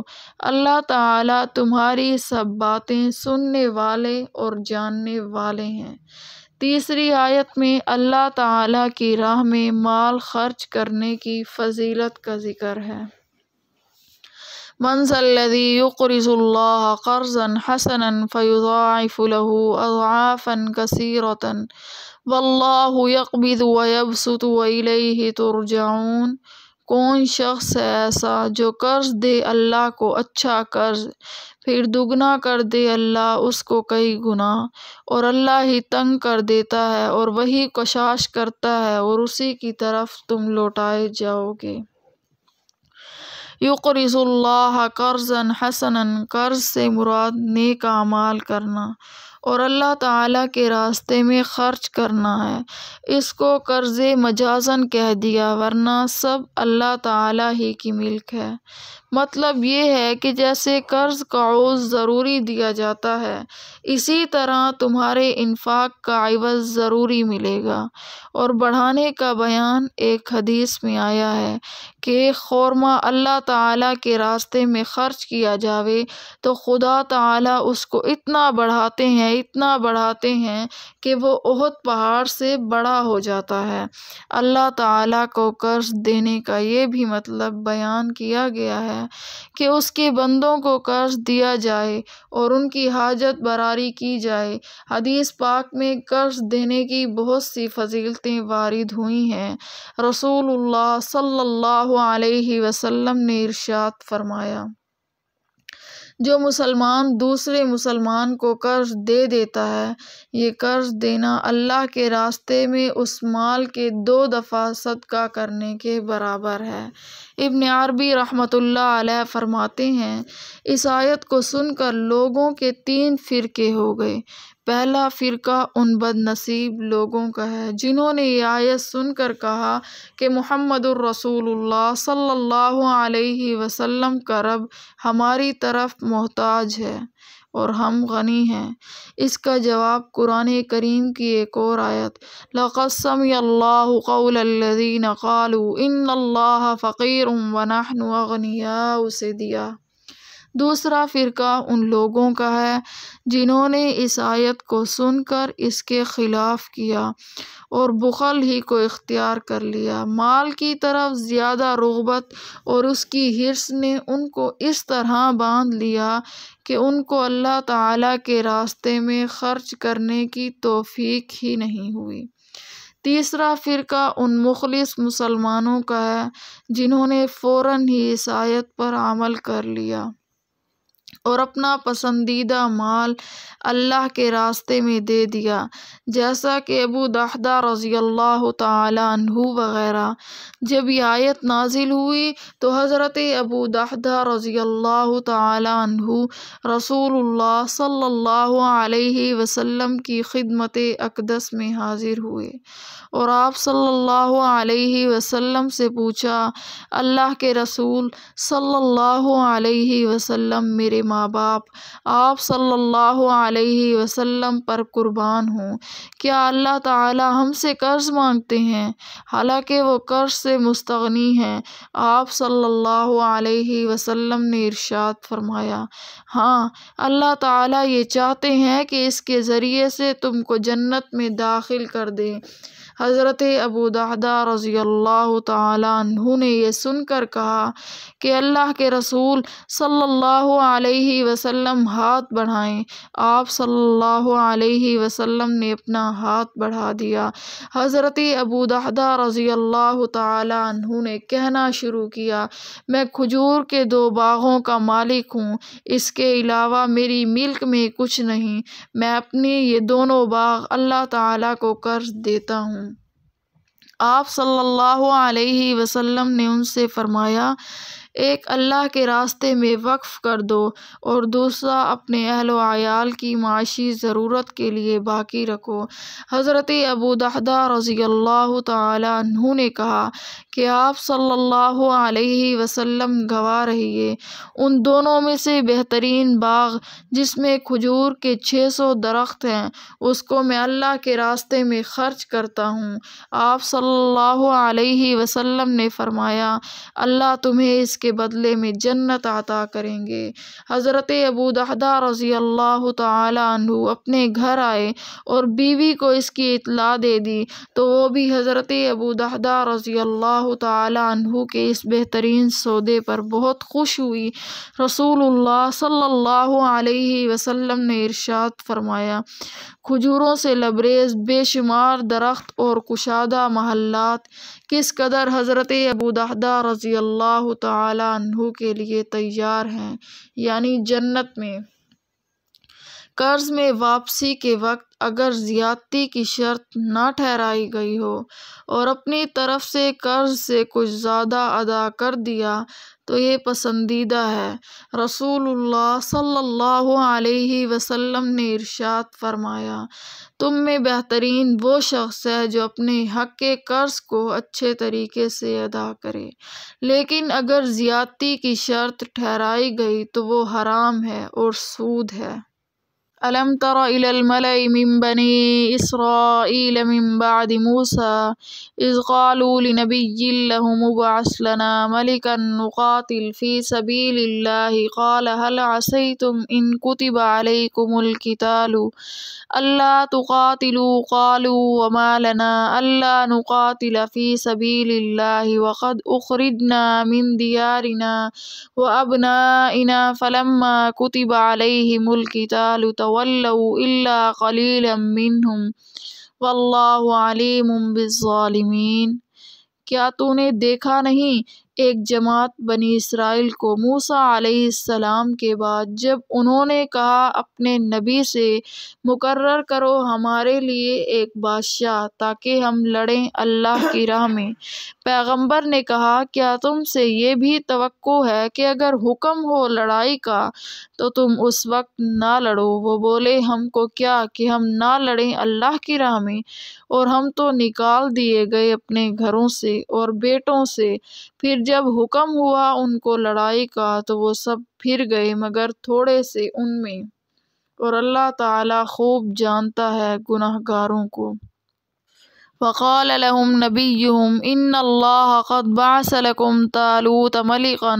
اللہ تعالیٰ تمہاری سب باتیں سننے والے اور جاننے والے ہیں۔ تیسری آیت میں اللہ تعالیٰ کی راہ میں مال خرچ کرنے کی فضیلت کا ذکر ہے۔ من ذا الذی یقرض اللہ قرضا حسنا فیضاعف له اضعافا کثیرۃ واللہ یقبض ویبسط والیہ ترجعون۔ کون شخص ہے ایسا جو قرض دے اللہ کو اچھا قرض، پھر دگنا کر دے اللہ اس کو کئی گنا، اور اللہ ہی تنگ کر دیتا ہے اور وہی کشاش کرتا ہے اور اسی کی طرف تم لوٹائے جاؤ گے۔ یقرض اللہ قرضا حسنا، قرض سے مراد نیک اعمال کرنا اور اللہ تعالیٰ کے راستے میں خرچ کرنا ہے۔ اس کو قرض مجازن کہہ دیا، ورنہ سب اللہ تعالیٰ ہی کی ملک ہے۔ مطلب یہ ہے کہ جیسے قرض کا عوض ضروری دیا جاتا ہے، اسی طرح تمہارے انفاق کا عوض ضروری ملے گا۔ اور بڑھانے کا بیان ایک حدیث میں آیا ہے کہ ایک خورمہ اللہ تعالیٰ کے راستے میں خرچ کیا جاوے تو خدا تعالیٰ اس کو اتنا بڑھاتے ہیں کہ وہ احد پہاڑ سے بڑا ہو جاتا ہے۔ اللہ تعالیٰ کو قرض دینے کا یہ بھی مطلب بیان کیا گیا ہے کہ اس کے بندوں کو قرض دیا جائے اور ان کی حاجت براری کی جائے۔ حدیث پاک میں قرض دینے کی بہت سی فضیلتیں وارد ہوئی ہیں۔ رسول اللہ صلی اللہ علیہ وسلم نے ارشاد فرمایا، جو مسلمان دوسرے مسلمان کو قرض دے دیتا ہے، یہ قرض دینا اللہ کے راستے میں اس مال کے 2 دفعہ صدقہ کرنے کے برابر ہے۔ ابن عربی رحمۃ اللہ علیہ فرماتے ہیں، اس آیت کو سن کر لوگوں کے 3 فرقے ہو گئے۔ پہلا فرقہ ان بد نصیب لوگوں کا ہے جنہوں نے یہ آیت سن کر کہا کہ محمد الرسول اللہ صلی اللہ علیہ وسلم کا رب ہماری طرف محتاج ہے اور ہم غنی ہیں۔ اس کا جواب قرآن کریم کی ایک اور آیت لَقَدْ سَمِعَ اللَّهُ قَوْلَ الَّذِينَ قَالُوا إِنَّ اللَّهَ فَقِيرٌ وَنَحْنُ أَغْنِيَاءُ سے دیا۔ دوسرا فرقہ ان لوگوں کا ہے جنہوں نے اس آیت کو سن کر اس کے خلاف کیا اور بخل ہی کو اختیار کر لیا۔ مال کی طرف زیادہ رغبت اور اس کی حرص نے ان کو اس طرح باندھ لیا کہ ان کو اللہ تعالیٰ کے راستے میں خرچ کرنے کی توفیق ہی نہیں ہوئی۔ تیسرا فرقہ ان مخلص مسلمانوں کا ہے جنہوں نے فوراً ہی اس آیت پر عمل کر لیا اور اپنا پسندیدہ مال اللہ کے راستے میں دے دیا، جیسا کہ ابو دحدہ رضی اللہ تعالی عنہ وغیرہ۔ جب یہ آیت نازل ہوئی تو حضرت ابو دحدہ رضی اللہ تعالی عنہ رسول اللہ صلی اللہ علیہ وسلم کی خدمت اقدس میں حاضر ہوئے اور آپ صلی اللہ علیہ وسلم سے پوچھا، اللہ کے رسول صلی اللہ علیہ وسلم، میرے ماں باپ آپ صلی اللہ علیہ وسلم پر قربان ہوں، کیا اللہ تعالی ہم سے قرض مانگتے ہیں حالانکہ وہ قرض سے مستغنی ہیں؟ آپ صلی اللہ علیہ وسلم نے ارشاد فرمایا، ہاں، اللہ تعالی یہ چاہتے ہیں کہ اس کے ذریعے سے تم کو جنت میں داخل کر دیں۔ حضرت ابو دحدہ رضی اللہ تعالی عنہ نے یہ سن کر کہا کہ اللہ کے رسول صلی اللہ علیہ وسلم ہاتھ بڑھائیں۔ آپ صلی اللہ علیہ وسلم نے اپنا ہاتھ بڑھا دیا۔ حضرت ابو دحدہ رضی اللہ تعالی عنہ نے کہنا شروع کیا، میں کھجور کے 2 باغوں کا مالک ہوں، اس کے علاوہ میری ملک میں کچھ نہیں، میں اپنے یہ دونوں باغ اللہ تعالیٰ کو قرض دیتا ہوں۔ آپ صلی اللہ علیہ وسلم نے ان سے فرمایا، ایک اللہ کے راستے میں وقف کر دو اور دوسرا اپنے اہل و عیال کی معاشی ضرورت کے لیے باقی رکھو۔ حضرت ابو دحدہ رضی اللہ تعالی عنہ نے کہا کہ آپ صلی اللہ علیہ وسلم گواہ رہیے، ان دونوں میں سے بہترین باغ جس میں کھجور کے 600 درخت ہیں، اس کو میں اللہ کے راستے میں خرچ کرتا ہوں۔ آپ صلی اللہ علیہ وسلم نے فرمایا، اللہ تمہیں اس کے بدلے میں جنت عطا کریں گے۔ حضرت ابو دحدہ رضی اللہ تعالی عنہ اپنے گھر آئے اور بیوی کو اس کی اطلاع دے دی تو وہ بھی حضرت ابو دحدہ رضی اللہ تعالی عنہ کے اس بہترین سودے پر بہت خوش ہوئی۔ رسول اللہ صلی اللہ علیہ وسلم نے ارشاد فرمایا، کھجوروں سے لبریز بے شمار درخت اور کشادہ محلات کس قدر حضرت ابو دحدہ رضی اللہ تعالی عنہ کے لیے تیار ہیں، یعنی جنت میں۔ قرض میں واپسی کے وقت اگر زیادتی کی شرط نہ ٹھہرائی گئی ہو اور اپنی طرف سے قرض سے کچھ زیادہ ادا کر دیا تو یہ پسندیدہ ہے۔ رسول اللہ صلی اللہ علیہ وسلم نے ارشاد فرمایا، تم میں بہترین وہ شخص ہے جو اپنے حق کے قرض کو اچھے طریقے سے ادا کرے، لیکن اگر زیادتی کی شرط ٹھہرائی گئی تو وہ حرام ہے اور سود ہے۔ ألم تر إلى الملأ من بني إسرائيل من بعد موسى إذ قالوا لنبي له ابعث لنا ملكا نقاتل في سبيل الله قال هل عسيتم إن كتب عليكم القتال ألا تقاتلوا قالوا وما لنا ألا نقاتل في سبيل الله وقد أخرجنا من ديارنا وأبنائنا فلما كتب عليهم القتال تولوا إلا قليلا منهم واللہ علیم بالظالمین۔ کیا تو نے دیکھا نہیں ایک جماعت بنی اسرائیل کو موسیٰ علیہ السلام کے بعد جب انہوں نے کہا اپنے نبی سے مقرر کرو ہمارے لیے ایک بادشاہ تاکہ ہم لڑیں اللہ کی راہ میں۔ پیغمبر نے کہا کیا تم سے یہ بھی توقع ہے کہ اگر حکم ہو لڑائی کا تو تم اس وقت نہ لڑو؟ وہ بولے ہم کو کیا کہ ہم نہ لڑیں اللہ کی راہ میں، اور ہم تو نکال دیے گئے اپنے گھروں سے اور بیٹوں سے۔ پھر جب حکم ہوا ان کو لڑائی کا تو وہ سب پھر گئے مگر تھوڑے سے ان میں، اور اللہ تعالیٰ خوب جانتا ہے گناہگاروں کو۔ وقال لهم نبيهم إن الله قد بعث لكم طالوت ملكا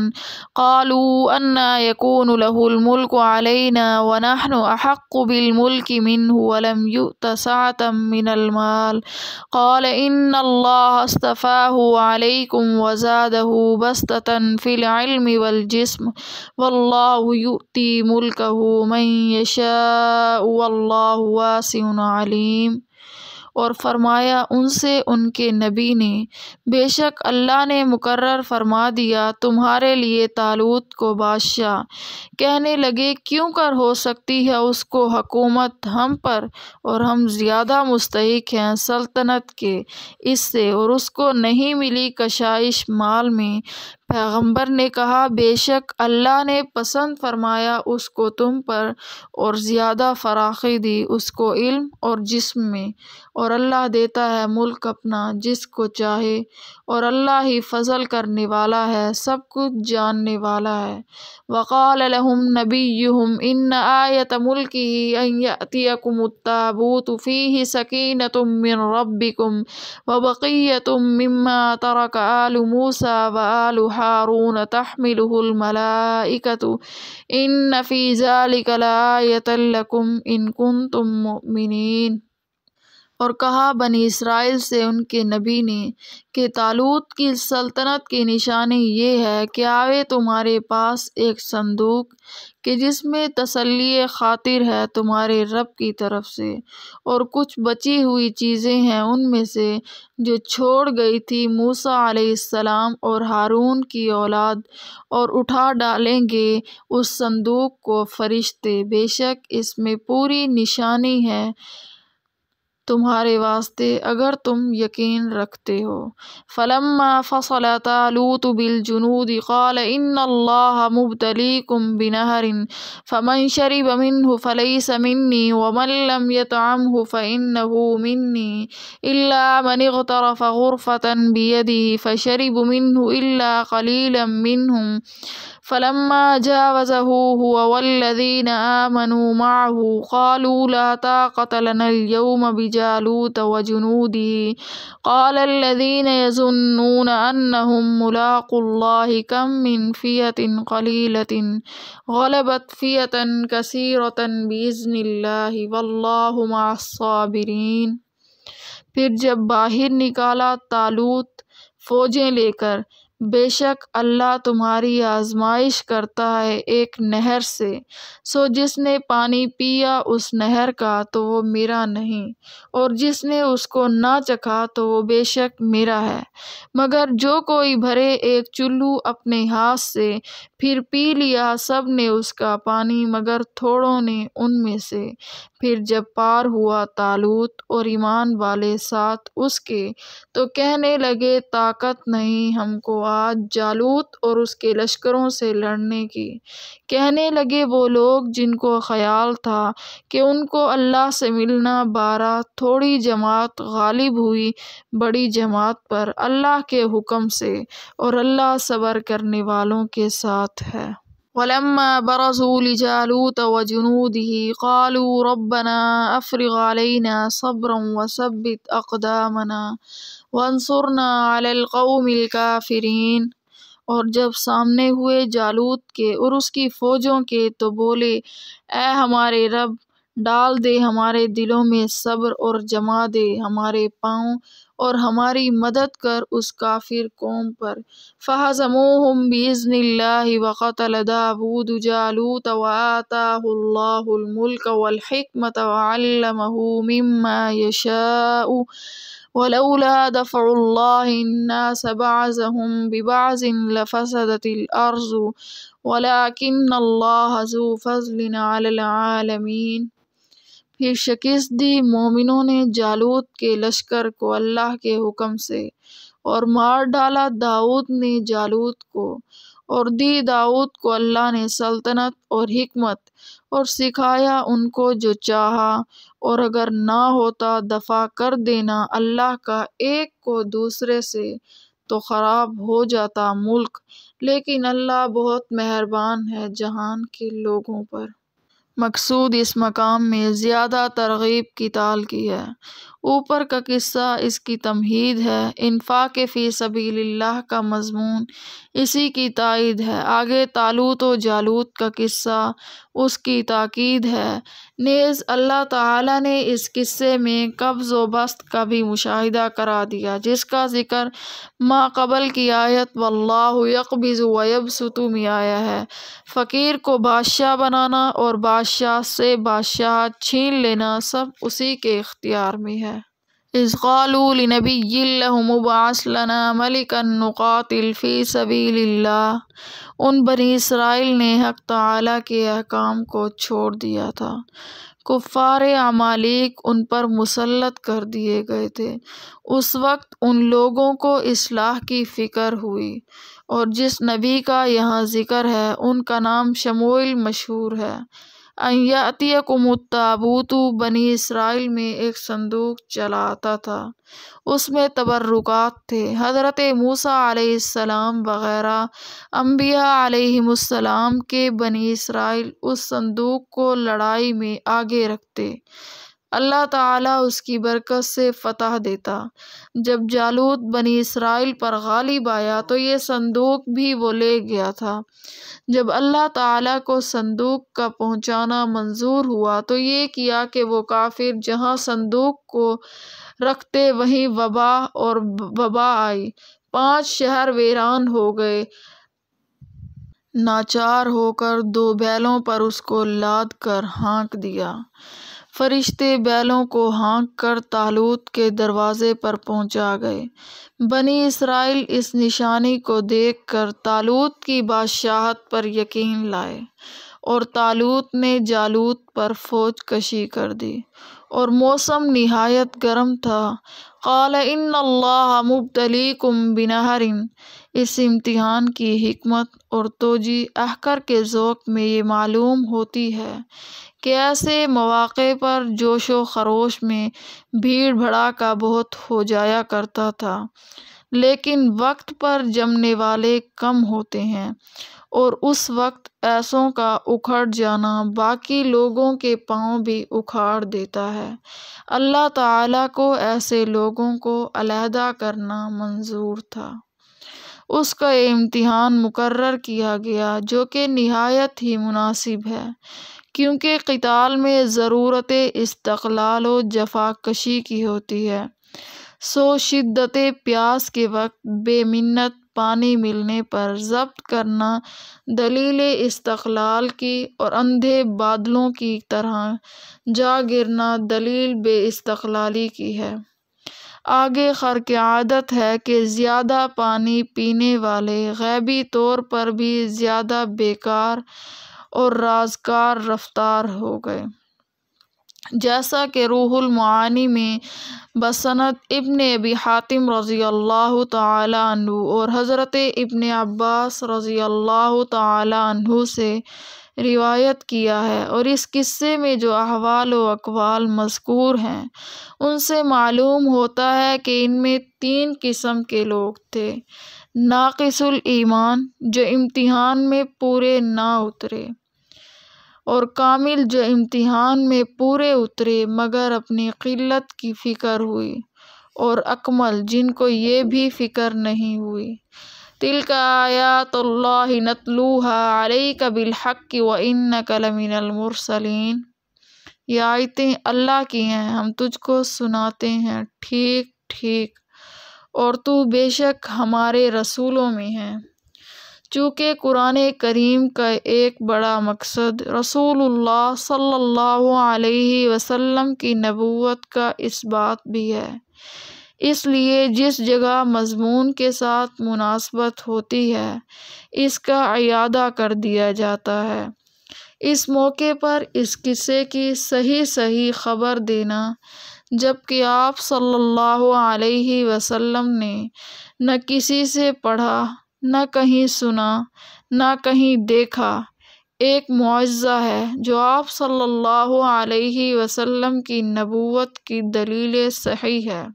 قالوا أنى يكون له الملك علينا ونحن أحق بالملك منه ولم يؤت سعة من المال قال إن الله اصطفاه عليكم وزاده بسطة في العلم والجسم والله يؤتي ملكه من يشاء والله واسع عليم۔ اور فرمایا ان سے ان کے نبی نے بے شک اللہ نے مقرر فرما دیا تمہارے لیے طالوت کو بادشاہ۔ کہنے لگے کیوں کر ہو سکتی ہے اس کو حکومت ہم پر، اور ہم زیادہ مستحق ہیں سلطنت کے اس سے، اور اس کو نہیں ملی کشائش مال میں۔ پیغمبر نے کہا بے شک اللہ نے پسند فرمایا اس کو تم پر اور زیادہ فراخی دی اس کو علم اور جسم میں، اور اللہ دیتا ہے ملک اپنا جس کو چاہے، اور اللہ ہی فضل کرنے والا ہے سب کچھ جاننے والا ہے۔ وقال لهم نبيهم إن آية ملكه أن يأتيكم التابوت فيه سكينة من ربكم وبقية مما ترك آل موسى وآل هارون تحمله الملائكة إن في ذلك لآية لكم إن كنتم مؤمنين۔ اور کہا بنی اسرائیل سے ان کے نبی نے کہ طالوت کی سلطنت کی نشانی یہ ہے کہ آوے تمہارے پاس ایک صندوق کہ جس میں تسلی خاطر ہے تمہارے رب کی طرف سے، اور کچھ بچی ہوئی چیزیں ہیں ان میں سے جو چھوڑ گئی تھی موسیٰ علیہ السلام اور ہارون کی اولاد، اور اٹھا ڈالیں گے اس صندوق کو فرشتے، بے شک اس میں پوری نشانی ہے تمہارے واسطے اگر تم یقین رکھتے ہو۔ فلما فصل طالوت بالجنود قال ان اللہ مبتلیکم بنہر فمن شرب منہ فلیس منی ومن لم یطعمہ فإنہ منی الا من اغترف غرفة بیدہ فشرب منہ الا قلیلا منہم فلما جاوزه هو والذین آمنوا معه قالوا لا طاقة لنا اليوم بجالوت وجنوده قال الذين يظنون أنهم ملاقو الله كم من فئة قليلة غلبت فئة كثيرة بإذن الله والله مع الصابرين۔ پھر جب باہر نکالا طالوت فوجیں لے کر، بے شک اللہ تمہاری آزمائش کرتا ہے ایک نہر سے، سو جس نے پانی پیا اس نہر کا تو وہ میرا نہیں، اور جس نے اس کو نہ چکھا تو وہ بے شک میرا ہے، مگر جو کوئی بھرے ایک چلو اپنے ہاتھ سے پھر پی لیا سب نے اس کا پانی مگر تھوڑوں نے ان میں سے۔ پھر جب پار ہوا طالوت اور ایمان والے ساتھ اس کے تو کہنے لگے طاقت نہیں ہم کو آج جالوت اور اس کے لشکروں سے لڑنے کی۔ کہنے لگے وہ لوگ جن کو خیال تھا کہ ان کو اللہ سے ملنا بارہ، تھوڑی جماعت غالب ہوئی بڑی جماعت پر اللہ کے حکم سے، اور اللہ صبر کرنے والوں کے ساتھ ہے۔ وَلَمَّا بَرَزُوا لِجَالُوتَ وَجُنُودِهِ قَالُوا رَبَّنَا أَفْرِغْ عَلَيْنَا صَبْرًا وَثَبِّتْ أَقْدَامَنَا وَانصُرْنَا عَلَى الْقَوْمِ الْكَافِرِينَ۔ اور جب سامنے ہوئے جالوت کے اور اس کی فوجوں کے تو بولے، اے ہمارے رب، ڈال دے ہمارے دلوں میں صبر اور جما دے ہمارے پاؤں اور ہماری مدد کر اس کافر قوم پر۔ فَهَزَمُوهُمْ بِإِذْنِ اللَّهِ وَقَتَلَ دَاوُودُ جَالُوتَ وَآتَاهُ اللَّهُ الْمُلْكَ وَالْحِكْمَةَ وَعَلَّمَهُ مِمَّا يَشَاءُ وَلَوْلَا دَفْعُ اللَّهِ النَّاسَ بَعْضَهُم بِبَعْضٍ لَفَسَدَتِ الْأَرْضُ وَلَٰكِنَّ اللَّهَ ذُو فَضْلٍ عَلَى الْعَالَمِينَ۔ پھر شکست دی مومنوں نے جالوت کے لشکر کو اللہ کے حکم سے، اور مار ڈالا داؤد نے جالوت کو، اور دی داؤد کو اللہ نے سلطنت اور حکمت، اور سکھایا ان کو جو چاہا، اور اگر نہ ہوتا دفع کر دینا اللہ کا ایک کو دوسرے سے تو خراب ہو جاتا ملک، لیکن اللہ بہت مہربان ہے جہان کے لوگوں پر۔ مقصود اس مقام میں زیادہ ترغیب قتال کی ہے۔ اوپر کا قصہ اس کی تمہید ہے۔ انفاق فی سبیل اللہ کا مضمون اسی کی تائید ہے۔ آگے طالوت و جالوت کا قصہ اس کی تاکید ہے۔ نیز اللہ تعالیٰ نے اس قصے میں قبض و بسط کا بھی مشاہدہ کرا دیا، جس کا ذکر ما قبل کی آیت واللہ یقبض ویبسط میں آیا ہے۔ فقیر کو بادشاہ بنانا اور بادشاہ سے بادشاہت چھین لینا سب اسی کے اختیار میں ہے۔ اذ قالوا لنبی لہم ابعث لنا ملکا نقاتل فی سبیل اللہ۔ ان بنی اسرائیل نے حق تعالیٰ کے احکام کو چھوڑ دیا تھا۔ کفار عمالیق ان پر مسلط کر دیے گئے تھے۔ اس وقت ان لوگوں کو اصلاح کی فکر ہوئی، اور جس نبی کا یہاں ذکر ہے ان کا نام شموئیل مشہور ہے۔ ان یأتیکم التابوت، بنی اسرائیل میں ایک صندوق چلا آتا تھا، اس میں تبرکات تھے۔ حضرت موسیٰ علیہ السلام وغیرہ انبیاء علیہم السلام کے بنی اسرائیل اس صندوق کو لڑائی میں آگے رکھتے، اللہ تعالیٰ اس کی برکت سے فتح دیتا۔ جب جالوت بنی اسرائیل پر غالب آیا تو یہ صندوق بھی وہ لے گیا تھا۔ جب اللہ تعالیٰ کو صندوق کا پہنچانا منظور ہوا تو یہ کیا کہ وہ کافر جہاں صندوق کو رکھتے وہیں وبا آئی، 5 شہر ویران ہو گئے۔ ناچار ہو کر 2 بیلوں پر اس کو لاد کر ہانک دیا۔ فرشتے بیلوں کو ہانک کر طالوت کے دروازے پر پہنچا گئے۔ بنی اسرائیل اس نشانی کو دیکھ کر طالوت کی بادشاہت پر یقین لائے، اور طالوت نے جالوت پر فوج کشی کر دی، اور موسم نہایت گرم تھا۔ قال ان اللہ مبتلیکم بنہر۔ اس امتحان کی حکمت اور توجیہ احقر کے ذوق میں یہ معلوم ہوتی ہے کہ ایسے مواقع پر جوش و خروش میں بھیڑ بھڑاکا بہت ہو جایا کرتا تھا، لیکن وقت پر جمنے والے کم ہوتے ہیں، اور اس وقت ایسوں کا اکھڑ جانا باقی لوگوں کے پاؤں بھی اکھاڑ دیتا ہے۔ اللہ تعالیٰ کو ایسے لوگوں کو علیحدہ کرنا منظور تھا۔ اس کا امتحان مقرر کیا گیا جو کہ نہایت ہی مناسب ہے، کیونکہ قتال میں ضرورت استقلال و جفا کشی کی ہوتی ہے۔ سو شدت پیاس کے وقت بے منت پانی ملنے پر ضبط کرنا دلیل استقلال کی، اور اندھے بادلوں کی طرح جا گرنا دلیل بے استقلالی کی ہے۔ آگے خر کی عادت ہے کہ زیادہ پانی پینے والے غیبی طور پر بھی زیادہ بیکار اور رازکار رفتار ہو گئے، جیسا کہ روح المعانی میں بسند ابن ابی حاتم رضی اللہ تعالی عنہ اور حضرت ابن عباس رضی اللہ تعالی عنہ سے روایت کیا ہے، اور اس قصے میں جو احوال و اقوال مذکور ہیں ان سے معلوم ہوتا ہے کہ ان میں 3 قسم کے لوگ تھے: ناقص الایمان جو امتحان میں پورے نہ اترے، اور کامل جو امتحان میں پورے اترے مگر اپنی قلت کی فکر ہوئی، اور اکمل جن کو یہ بھی فکر نہیں ہوئی۔ تلک آیات اللہ نتلوها علیک بالحق وانک لمن المرسلین، یہ آیتیں اللہ کی ہیں، ہم تجھ کو سناتے ہیں ٹھیک ٹھیک، اور تو بے شک ہمارے رسولوں میں ہے۔ چونکہ قرآن کریم کا ایک بڑا مقصد رسول اللہ صلی اللہ علیہ وسلم کی نبوت کا اثبات بھی ہے، اس لیے جس جگہ مضمون کے ساتھ مناسبت ہوتی ہے اس کا اعادہ کر دیا جاتا ہے۔ اس موقع پر اس قصے کی صحیح خبر دینا، جبکہ آپ صلی اللہ علیہ وسلم نے نہ کسی سے پڑھا، نہ کہیں سنا، نہ کہیں دیکھا، ایک معجزہ ہے جو آپ صلی اللہ علیہ وسلم کی نبوت کی دلیل صحیح ہے۔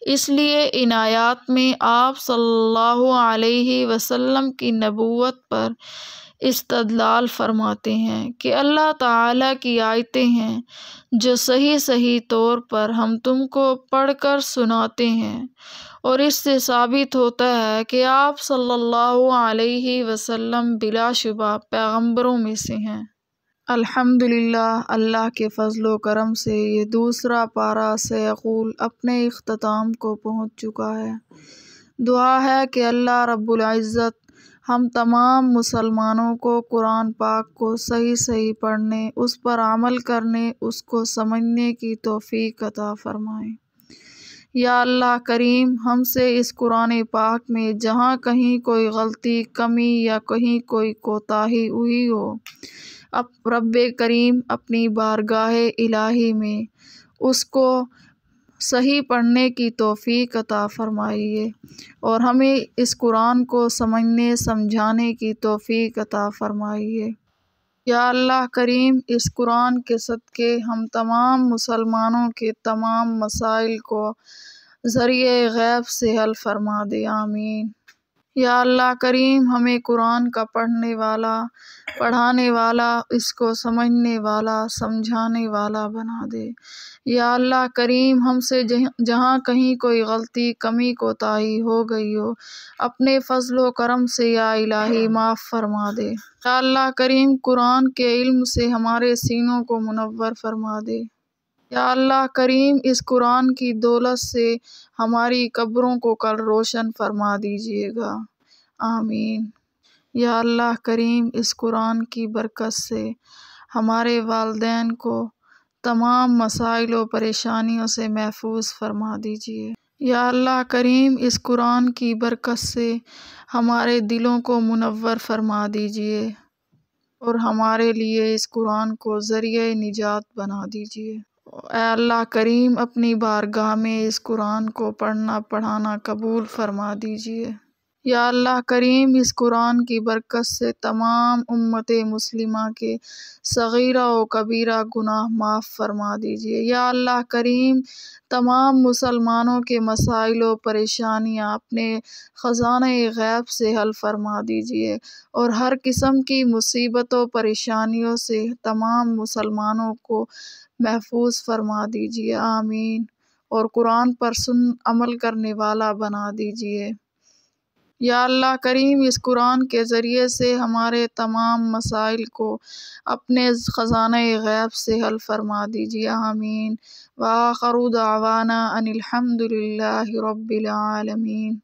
اس لیے ان آیات میں آپ صلی اللہ علیہ وسلم کی نبوت پر استدلال فرماتے ہیں کہ اللہ تعالیٰ کی آیتیں ہیں جو صحیح طور پر ہم تم کو پڑھ کر سناتے ہیں، اور اس سے ثابت ہوتا ہے کہ آپ صلی اللہ علیہ وسلم بلا شبہ پیغمبروں میں سے ہیں۔ الحمدللہ، اللہ کے فضل و کرم سے یہ دوسرا پارہ سیقول اپنے اختتام کو پہنچ چکا ہے۔ دعا ہے کہ اللہ رب العزت ہم تمام مسلمانوں کو قرآن پاک کو صحیح پڑھنے، اس پر عمل کرنے، اس کو سمجھنے کی توفیق عطا فرمائے۔ یا اللہ کریم، ہم سے اس قرآن پاک میں جہاں کہیں کوئی غلطی، کمی یا کہیں کوئی کوتاہی ہوئی ہو، اب رب کریم اپنی بارگاہ الہی میں اس کو صحیح پڑھنے کی توفیق عطا فرمائیے، اور ہمیں اس قرآن کو سمجھنے سمجھانے کی توفیق عطا فرمائیے۔ یا اللہ کریم، اس قرآن کے صدقے ہم تمام مسلمانوں کے تمام مسائل کو ذریعہ غیب سے حل فرما دے، آمین۔ یا اللہ کریم، ہمیں قرآن کا پڑھنے والا، پڑھانے والا، اس کو سمجھنے والا، سمجھانے والا بنا دے۔ یا اللہ کریم، ہم سے جہاں کہیں کوئی غلطی، کمی، کوتاہی ہو گئی ہو، اپنے فضل و کرم سے یا الہی معاف فرما دے۔ یا اللہ کریم، قرآن کے علم سے ہمارے سینوں کو منور فرما دے۔ یا اللہ کریم، اس قرآن کی دولت سے ہماری قبروں کو کل روشن فرما دیجیے گا، آمین۔ یا اللہ کریم، اس قرآن کی برکت سے ہمارے والدین کو تمام مسائل و پریشانیوں سے محفوظ فرما دیجیے۔ یا اللہ کریم، اس قرآن کی برکت سے ہمارے دلوں کو منور فرما دیجیے، اور ہمارے لیے اس قرآن کو ذریعہ نجات بنا دیجیے۔ اے اللہ کریم، اپنی بارگاہ میں اس قرآن کو پڑھنا پڑھانا قبول فرما دیجیے۔ یا اللہ کریم، اس قرآن کی برکت سے تمام امت مسلمہ کے صغیرہ و کبیرہ گناہ معاف فرما دیجیے۔ یا اللہ کریم، تمام مسلمانوں کے مسائل و پریشانیاں اپنے خزانہ غیب سے حل فرما دیجیے، اور ہر قسم کی مصیبت و پریشانیوں سے تمام مسلمانوں کو محفوظ فرما دیجیے، آمین، اور قرآن پر عمل کرنے والا بنا دیجیے۔ یا اللہ کریم، اس قرآن کے ذریعے سے ہمارے تمام مسائل کو اپنے خزانہ غیب سے حل فرما دیجیے، آمین۔ وآخر دعوانا ان الحمد للہ رب العالمین۔